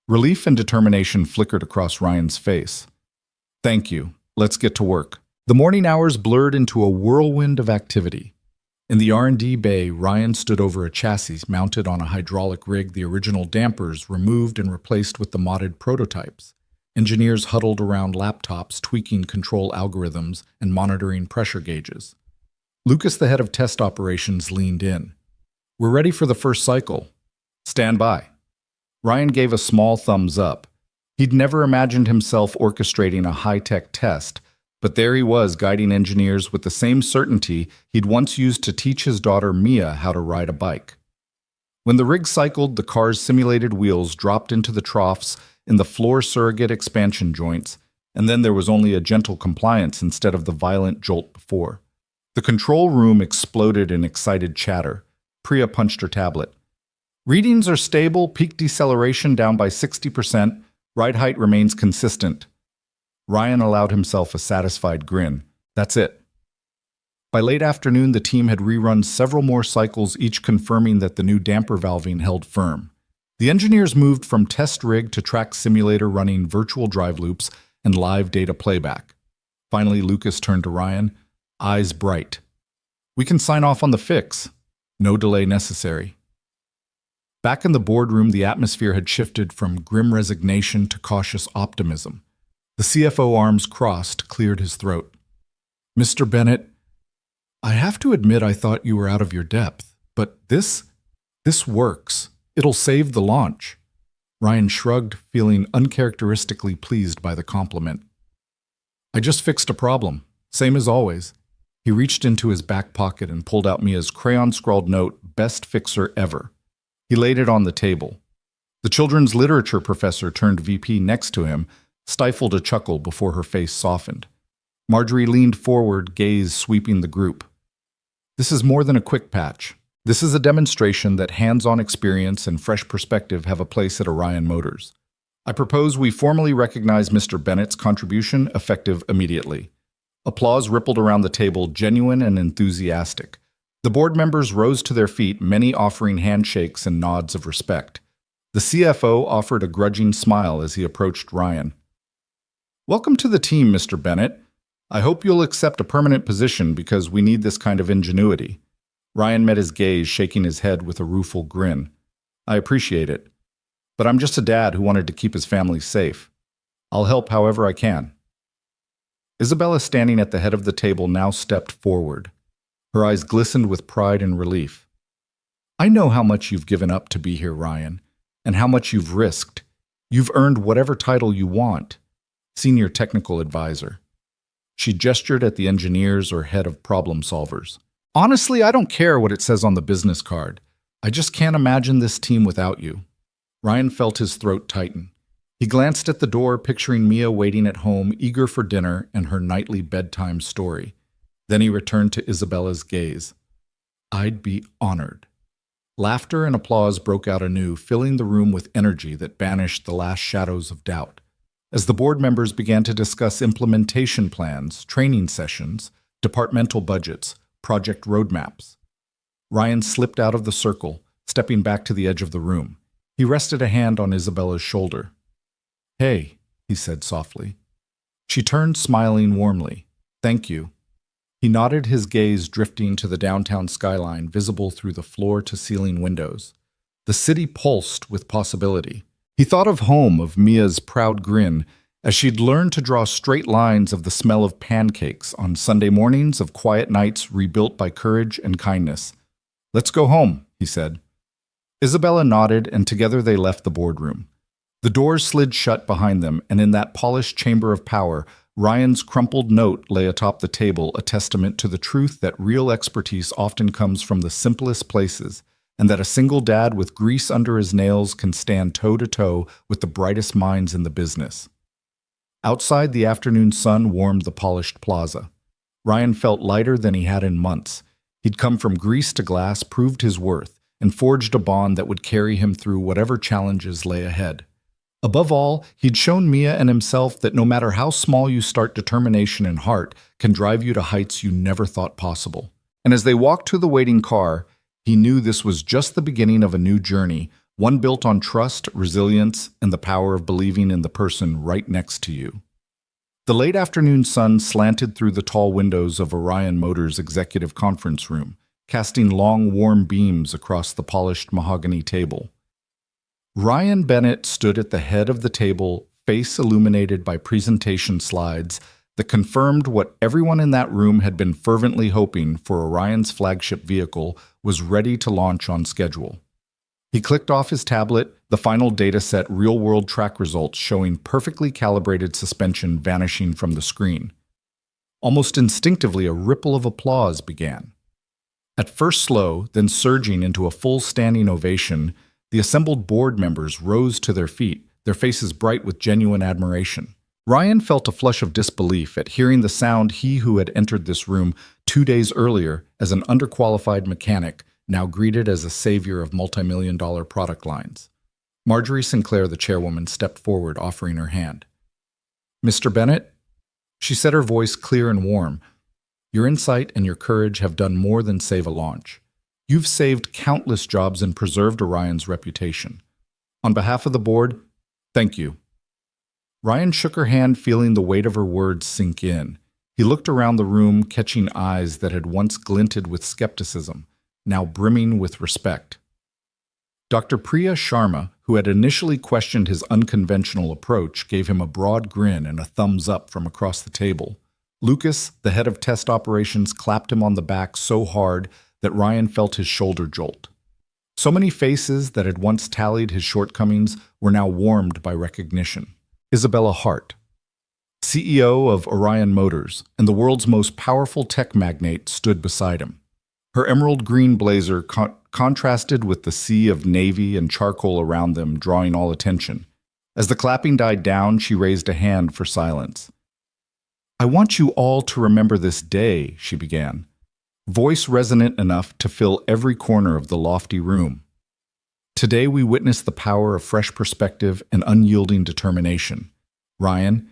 Relief and determination flickered across Ryan's face. Thank you. Let's get to work. The morning hours blurred into a whirlwind of activity. In the R&D bay, Ryan stood over a chassis mounted on a hydraulic rig, the original dampers removed and replaced with the modded prototypes. Engineers huddled around laptops, tweaking control algorithms and monitoring pressure gauges. Lucas, the head of test operations, leaned in. We're ready for the first cycle. Stand by. Ryan gave a small thumbs up. He'd never imagined himself orchestrating a high-tech test, but there he was, guiding engineers with the same certainty he'd once used to teach his daughter Mia how to ride a bike. When the rig cycled, the car's simulated wheels dropped into the troughs in the floor surrogate expansion joints, and then there was only a gentle compliance instead of the violent jolt before. The control room exploded in excited chatter. Priya punched her tablet. Readings are stable, peak deceleration down by 60%, ride height remains consistent. Ryan allowed himself a satisfied grin. That's it. By late afternoon, the team had rerun several more cycles, each confirming that the new damper valving held firm. The engineers moved from test rig to track simulator, running virtual drive loops and live data playback. Finally, Lucas turned to Ryan, eyes bright. We can sign off on the fix. No delay necessary. Back in the boardroom, the atmosphere had shifted from grim resignation to cautious optimism. The CFO, arms crossed, cleared his throat. Mr. Bennett, I have to admit I thought you were out of your depth, but this works. It'll save the launch. Ryan shrugged, feeling uncharacteristically pleased by the compliment. I just fixed a problem, same as always. He reached into his back pocket and pulled out Mia's crayon-scrawled note, best fixer ever. He laid it on the table. The children's literature professor turned VP next to him, stifled a chuckle before her face softened. Marjorie leaned forward, gaze sweeping the group. This is more than a quick patch. This is a demonstration that hands-on experience and fresh perspective have a place at Orion Motors. I propose we formally recognize Mr. Bennett's contribution, effective immediately. Applause rippled around the table, genuine and enthusiastic. The board members rose to their feet, many offering handshakes and nods of respect. The CFO offered a grudging smile as he approached Ryan. Welcome to the team, Mr. Bennett. I hope you'll accept a permanent position because we need this kind of ingenuity. Ryan met his gaze, shaking his head with a rueful grin. I appreciate it, but I'm just a dad who wanted to keep his family safe. I'll help however I can. Isabella, standing at the head of the table, now stepped forward. Her eyes glistened with pride and relief. I know how much you've given up to be here, Ryan, and how much you've risked. You've earned whatever title you want. Senior Technical Advisor. She gestured at the engineers or head of problem solvers. Honestly, I don't care what it says on the business card. I just can't imagine this team without you. Ryan felt his throat tighten. He glanced at the door, picturing Mia waiting at home, eager for dinner and her nightly bedtime story. Then he returned to Isabella's gaze. I'd be honored. Laughter and applause broke out anew, filling the room with energy that banished the last shadows of doubt. As the board members began to discuss implementation plans, training sessions, departmental budgets, project roadmaps, Ryan slipped out of the circle, stepping back to the edge of the room. He rested a hand on Isabella's shoulder. Hey, he said softly. She turned, smiling warmly. Thank you. He nodded, his gaze drifting to the downtown skyline visible through the floor-to-ceiling windows. The city pulsed with possibility. He thought of home, of Mia's proud grin, as she'd learned to draw straight lines of the smell of pancakes on Sunday mornings, of quiet nights rebuilt by courage and kindness. Let's go home, he said. Isabella nodded, and together they left the boardroom. The doors slid shut behind them, and in that polished chamber of power, Ryan's crumpled note lay atop the table, a testament to the truth that real expertise often comes from the simplest places, and that a single dad with grease under his nails can stand toe-to-toe with the brightest minds in the business. Outside, the afternoon sun warmed the polished plaza. Ryan felt lighter than he had in months. He'd come from grease to glass, proved his worth, and forged a bond that would carry him through whatever challenges lay ahead. Above all, he'd shown Mia and himself that no matter how small you start, determination and heart can drive you to heights you never thought possible. And as they walked to the waiting car, he knew this was just the beginning of a new journey, one built on trust, resilience, and the power of believing in the person right next to you. The late afternoon sun slanted through the tall windows of Orion Motors' executive conference room, casting long, warm beams across the polished mahogany table. Ryan Bennett stood at the head of the table, face illuminated by presentation slides that confirmed what everyone in that room had been fervently hoping for. Orion's flagship vehicle was ready to launch on schedule. He clicked off his tablet, the final dataset, real-world track results showing perfectly calibrated suspension vanishing from the screen. Almost instinctively, a ripple of applause began. At first slow, then surging into a full standing ovation, the assembled board members rose to their feet, their faces bright with genuine admiration. Ryan felt a flush of disbelief at hearing the sound he who had entered this room 2 days earlier as an underqualified mechanic, now greeted as a savior of multi-million-dollar product lines. Marjorie Sinclair, the chairwoman, stepped forward, offering her hand. Mr. Bennett, she said, her voice clear and warm, your insight and your courage have done more than save a launch. You've saved countless jobs and preserved Orion's reputation. On behalf of the board, thank you. Ryan shook her hand, feeling the weight of her words sink in. He looked around the room, catching eyes that had once glinted with skepticism, now brimming with respect. Dr. Priya Sharma, who had initially questioned his unconventional approach, gave him a broad grin and a thumbs up from across the table. Lucas, the head of test operations, clapped him on the back so hard that Ryan felt his shoulder jolt. So many faces that had once tallied his shortcomings were now warmed by recognition. Isabella Hart, CEO of Orion Motors and the world's most powerful tech magnate, stood beside him. Her emerald green blazer contrasted with the sea of navy and charcoal around them, drawing all attention. As the clapping died down, she raised a hand for silence. I want you all to remember this day, she began, voice resonant enough to fill every corner of the lofty room. Today we witness the power of fresh perspective and unyielding determination. Ryan,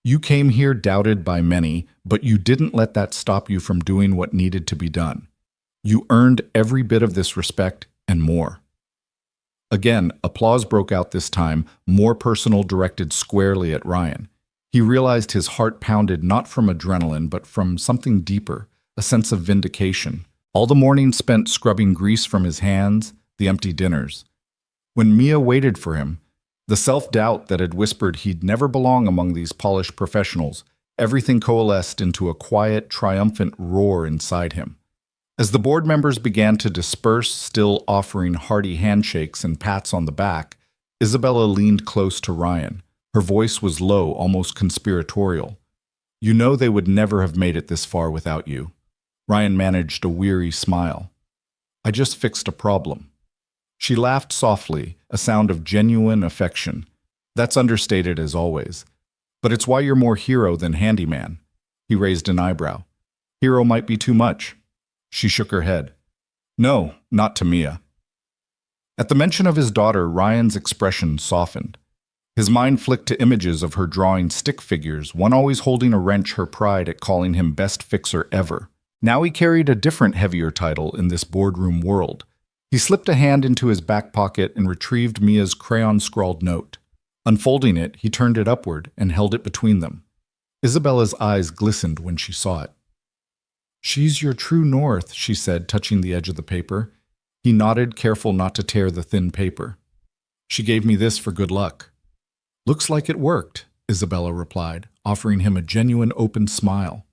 you came here doubted by many, but you didn't let that stop you from doing what needed to be done. You earned every bit of this respect and more. Again, applause broke out, this time more personal, directed squarely at Ryan. He realized his heart pounded not from adrenaline, but from something deeper, a sense of vindication. All the morning spent scrubbing grease from his hands, the empty dinners. When Mia waited for him, the self-doubt that had whispered he'd never belong among these polished professionals, everything coalesced into a quiet, triumphant roar inside him. As the board members began to disperse, still offering hearty handshakes and pats on the back, Isabella leaned close to Ryan. Her voice was low, almost conspiratorial. You know they would never have made it this far without you. Ryan managed a weary smile. I just fixed a problem. She laughed softly, a sound of genuine affection. That's understated as always. But it's why you're more hero than handyman. He raised an eyebrow. Hero might be too much. She shook her head. No, not to Mia. At the mention of his daughter, Ryan's expression softened. His mind flicked to images of her drawing stick figures, one always holding a wrench, her pride at calling him best fixer ever. Now he carried a different, heavier title in this boardroom world. He slipped a hand into his back pocket and retrieved Mia's crayon-scrawled note. Unfolding it, he turned it upward and held it between them. Isabella's eyes glistened when she saw it. "She's your true north," she said, touching the edge of the paper. He nodded, careful not to tear the thin paper. "She gave me this for good luck." "Looks like it worked," Isabella replied, offering him a genuine open smile.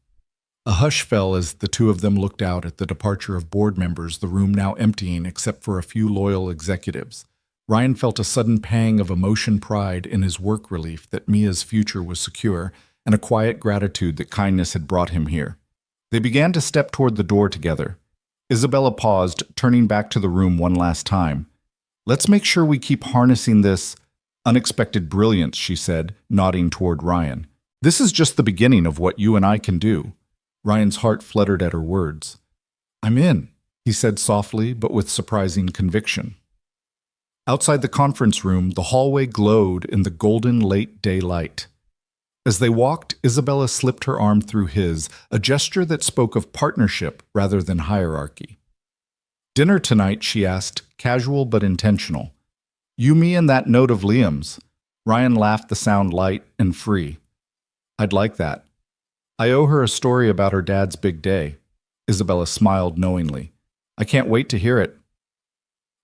A hush fell as the two of them looked out at the departure of board members, the room now emptying except for a few loyal executives. Ryan felt a sudden pang of emotion, pride in his work relief that Mia's future was secure, and a quiet gratitude that kindness had brought him here. They began to step toward the door together. Isabella paused, turning back to the room one last time. "Let's make sure we keep harnessing this unexpected brilliance," she said, nodding toward Ryan. "This is just the beginning of what you and I can do." Ryan's heart fluttered at her words. "I'm in," he said softly, but with surprising conviction. Outside the conference room, the hallway glowed in the golden late daylight. As they walked, Isabella slipped her arm through his, a gesture that spoke of partnership rather than hierarchy. "Dinner tonight?" she asked, casual but intentional. "You, me, and that note of Liam's." Ryan laughed, the sound light and free. "I'd like that. I owe her a story about her dad's big day." Isabella smiled knowingly. "I can't wait to hear it."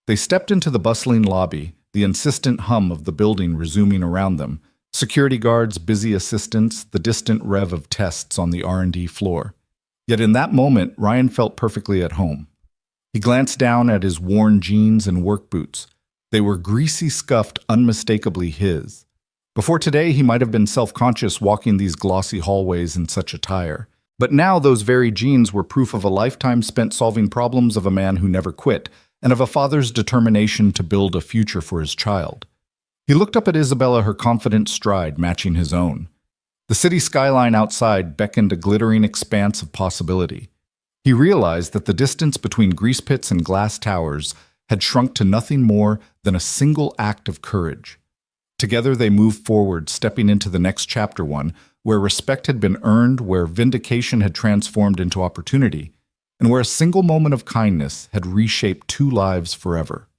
They stepped into the bustling lobby, the insistent hum of the building resuming around them. Security guards, busy assistants, the distant rev of tests on the R&D floor. Yet in that moment, Ryan felt perfectly at home. He glanced down at his worn jeans and work boots. They were greasy, scuffed, unmistakably his. Before today, he might have been self-conscious walking these glossy hallways in such attire. But now those very jeans were proof of a lifetime spent solving problems, of a man who never quit, and of a father's determination to build a future for his child. He looked up at Isabella, her confident stride matching his own. The city skyline outside beckoned a glittering expanse of possibility. He realized that the distance between grease pits and glass towers had shrunk to nothing more than a single act of courage. Together they moved forward, stepping into the next chapter, one where respect had been earned, where vindication had transformed into opportunity, and where a single moment of kindness had reshaped two lives forever.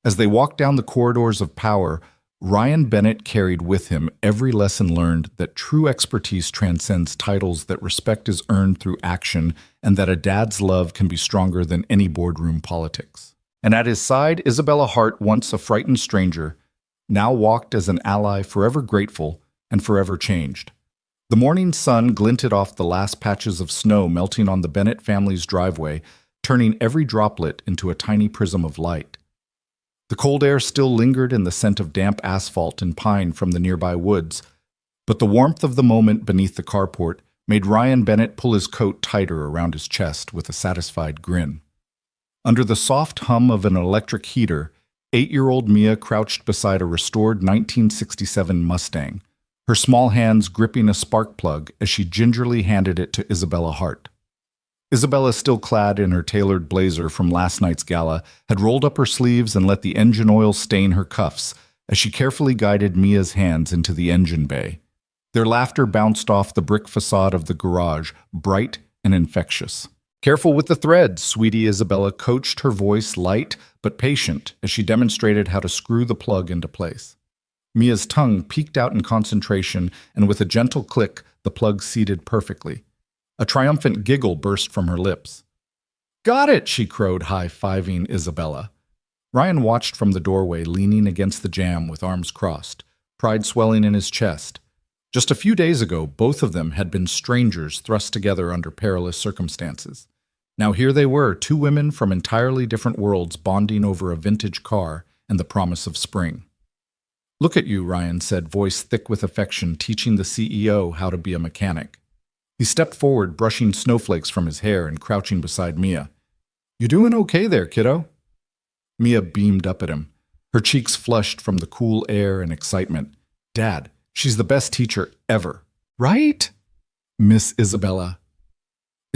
As they walked down the corridors of power, Ryan Bennett carried with him every lesson learned, that true expertise transcends titles, that respect is earned through action, and that a dad's love can be stronger than any boardroom politics. And at his side, Isabella Hart, once a frightened stranger, now walked as an ally, forever grateful and forever changed. The morning sun glinted off the last patches of snow melting on the Bennett family's driveway, turning every droplet into a tiny prism of light. The cold air still lingered in the scent of damp asphalt and pine from the nearby woods, but the warmth of the moment beneath the carport made Ryan Bennett pull his coat tighter around his chest with a satisfied grin. Under the soft hum of an electric heater, 8-year-old Mia crouched beside a restored 1967 Mustang, her small hands gripping a spark plug as she gingerly handed it to Isabella Hart. Isabella, still clad in her tailored blazer from last night's gala, had rolled up her sleeves and let the engine oil stain her cuffs as she carefully guided Mia's hands into the engine bay. Their laughter bounced off the brick facade of the garage, bright and infectious. "Careful with the threads," sweetie, Isabella coached, her voice light but patient as she demonstrated how to screw the plug into place. Mia's tongue peeked out in concentration, and with a gentle click, the plug seated perfectly. A triumphant giggle burst from her lips. "Got it!" she crowed, high-fiving Isabella. Ryan watched from the doorway, leaning against the jamb with arms crossed, pride swelling in his chest. Just a few days ago, both of them had been strangers thrust together under perilous circumstances. Now here they were, two women from entirely different worlds bonding over a vintage car and the promise of spring. "Look at you," Ryan said, voice thick with affection, teaching the CEO how to be a mechanic. He stepped forward, brushing snowflakes from his hair and crouching beside Mia. "You doing okay there, kiddo?" Mia beamed up at him, her cheeks flushed from the cool air and excitement. "Dad, she's the best teacher ever." "Right, Miss Isabella?"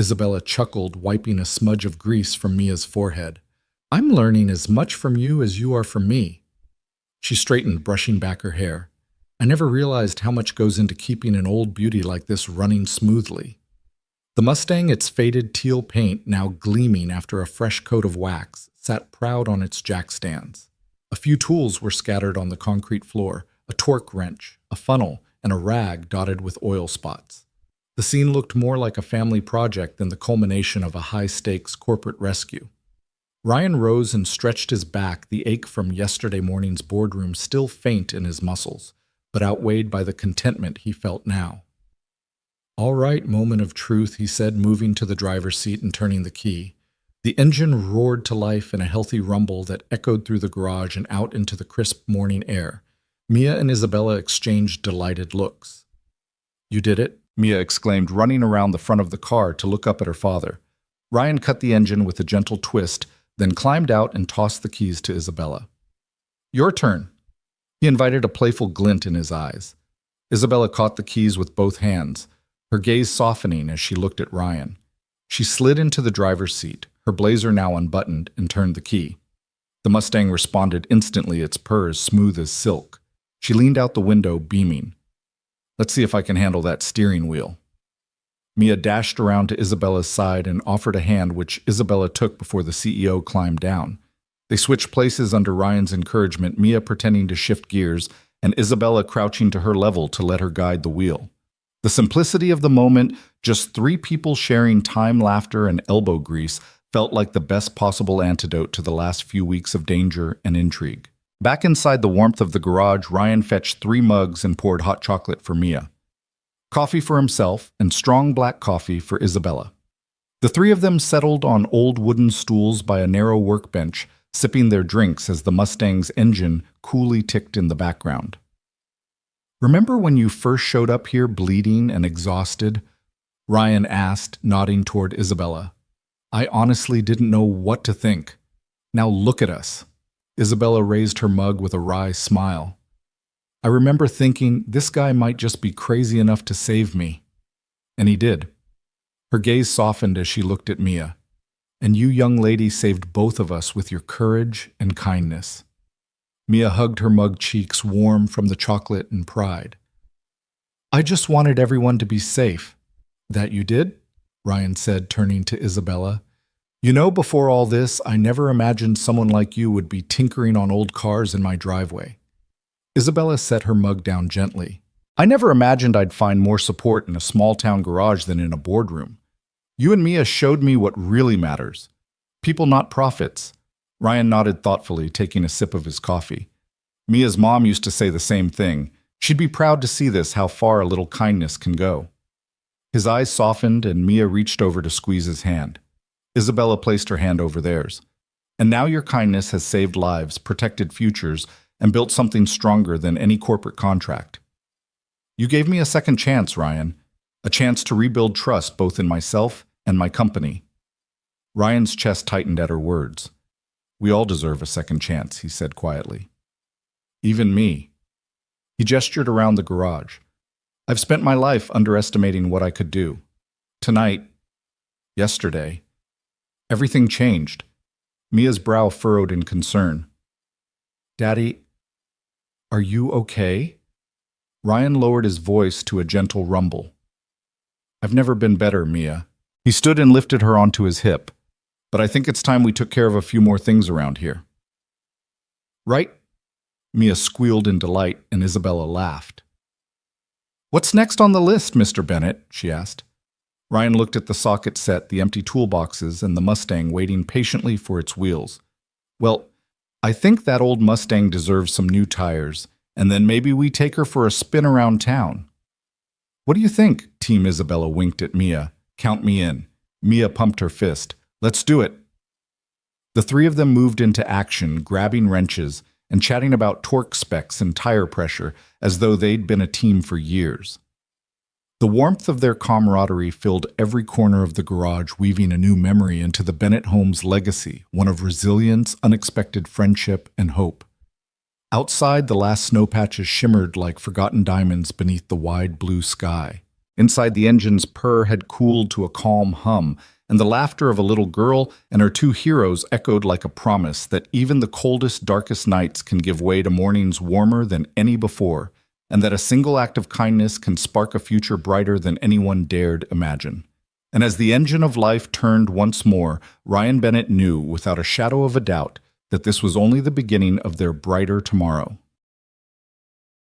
Isabella chuckled, wiping a smudge of grease from Mia's forehead. "I'm learning as much from you as you are from me." She straightened, brushing back her hair. "I never realized how much goes into keeping an old beauty like this running smoothly." The Mustang, its faded teal paint now gleaming after a fresh coat of wax, sat proud on its jack stands. A few tools were scattered on the concrete floor, a torque wrench, a funnel, and a rag dotted with oil spots. The scene looked more like a family project than the culmination of a high-stakes corporate rescue. Ryan rose and stretched his back, the ache from yesterday morning's boardroom still faint in his muscles, but outweighed by the contentment he felt now. "All right, moment of truth," he said, moving to the driver's seat and turning the key. The engine roared to life in a healthy rumble that echoed through the garage and out into the crisp morning air. Mia and Isabella exchanged delighted looks. "You did it," Mia exclaimed, running around the front of the car to look up at her father. Ryan cut the engine with a gentle twist, then climbed out and tossed the keys to Isabella. "Your turn." He invited a playful glint in his eyes. Isabella caught the keys with both hands, her gaze softening as she looked at Ryan. She slid into the driver's seat, her blazer now unbuttoned, and turned the key. The Mustang responded instantly, its purrs smooth as silk. She leaned out the window, beaming. "Let's see if I can handle that steering wheel." Mia dashed around to Isabella's side and offered a hand, which Isabella took before the CEO climbed down. They switched places under Ryan's encouragement, Mia pretending to shift gears, and Isabella crouching to her level to let her guide the wheel. The simplicity of the moment, just three people sharing time, laughter, and elbow grease, felt like the best possible antidote to the last few weeks of danger and intrigue. Back inside the warmth of the garage, Ryan fetched 3 mugs and poured hot chocolate for Mia. Coffee for himself, and strong black coffee for Isabella. The 3 of them settled on old wooden stools by a narrow workbench, sipping their drinks as the Mustang's engine coolly ticked in the background. "Remember when you first showed up here bleeding and exhausted?" Ryan asked, nodding toward Isabella. "I honestly didn't know what to think. Now look at us." Isabella raised her mug with a wry smile. "I remember thinking, this guy might just be crazy enough to save me." And he did. Her gaze softened as she looked at Mia. "And you young lady saved both of us with your courage and kindness." Mia hugged her mug cheeks, warm from the chocolate and pride. "I just wanted everyone to be safe." "That you did?" Ryan said, turning to Isabella. "You know, before all this, I never imagined someone like you would be tinkering on old cars in my driveway." Isabella set her mug down gently. "I never imagined I'd find more support in a small-town garage than in a boardroom. You and Mia showed me what really matters. People, not profits." Ryan nodded thoughtfully, taking a sip of his coffee. "Mia's mom used to say the same thing. She'd be proud to see this, how far a little kindness can go." His eyes softened, and Mia reached over to squeeze his hand. Isabella placed her hand over theirs. "And now your kindness has saved lives, protected futures, and built something stronger than any corporate contract. You gave me a second chance, Ryan, a chance to rebuild trust both in myself and my company." Ryan's chest tightened at her words. "We all deserve a second chance," he said quietly. "Even me." He gestured around the garage. "I've spent my life underestimating what I could do. Tonight, yesterday, everything changed." Mia's brow furrowed in concern. "Daddy, are you okay?" Ryan lowered his voice to a gentle rumble. "I've never been better, Mia." He stood and lifted her onto his hip. "But I think it's time we took care of a few more things around here." "Right?" Mia squealed in delight, and Isabella laughed. "What's next on the list, Mr. Bennett?" she asked. Ryan looked at the socket set, the empty toolboxes, and the Mustang waiting patiently for its wheels. "Well, I think that old Mustang deserves some new tires, and then maybe we take her for a spin around town." "What do you think?" Team Isabella winked at Mia. "Count me in." Mia pumped her fist. "Let's do it." The 3 of them moved into action, grabbing wrenches and chatting about torque specs and tire pressure as though they'd been a team for years. The warmth of their camaraderie filled every corner of the garage, weaving a new memory into the Bennett home's legacy, one of resilience, unexpected friendship, and hope. Outside, the last snow patches shimmered like forgotten diamonds beneath the wide blue sky. Inside, the engine's purr had cooled to a calm hum, and the laughter of a little girl and her 2 heroes echoed like a promise that even the coldest, darkest nights can give way to mornings warmer than any before, and that a single act of kindness can spark a future brighter than anyone dared imagine. And as the engine of life turned once more, Ryan Bennett knew, without a shadow of a doubt, that this was only the beginning of their brighter tomorrow.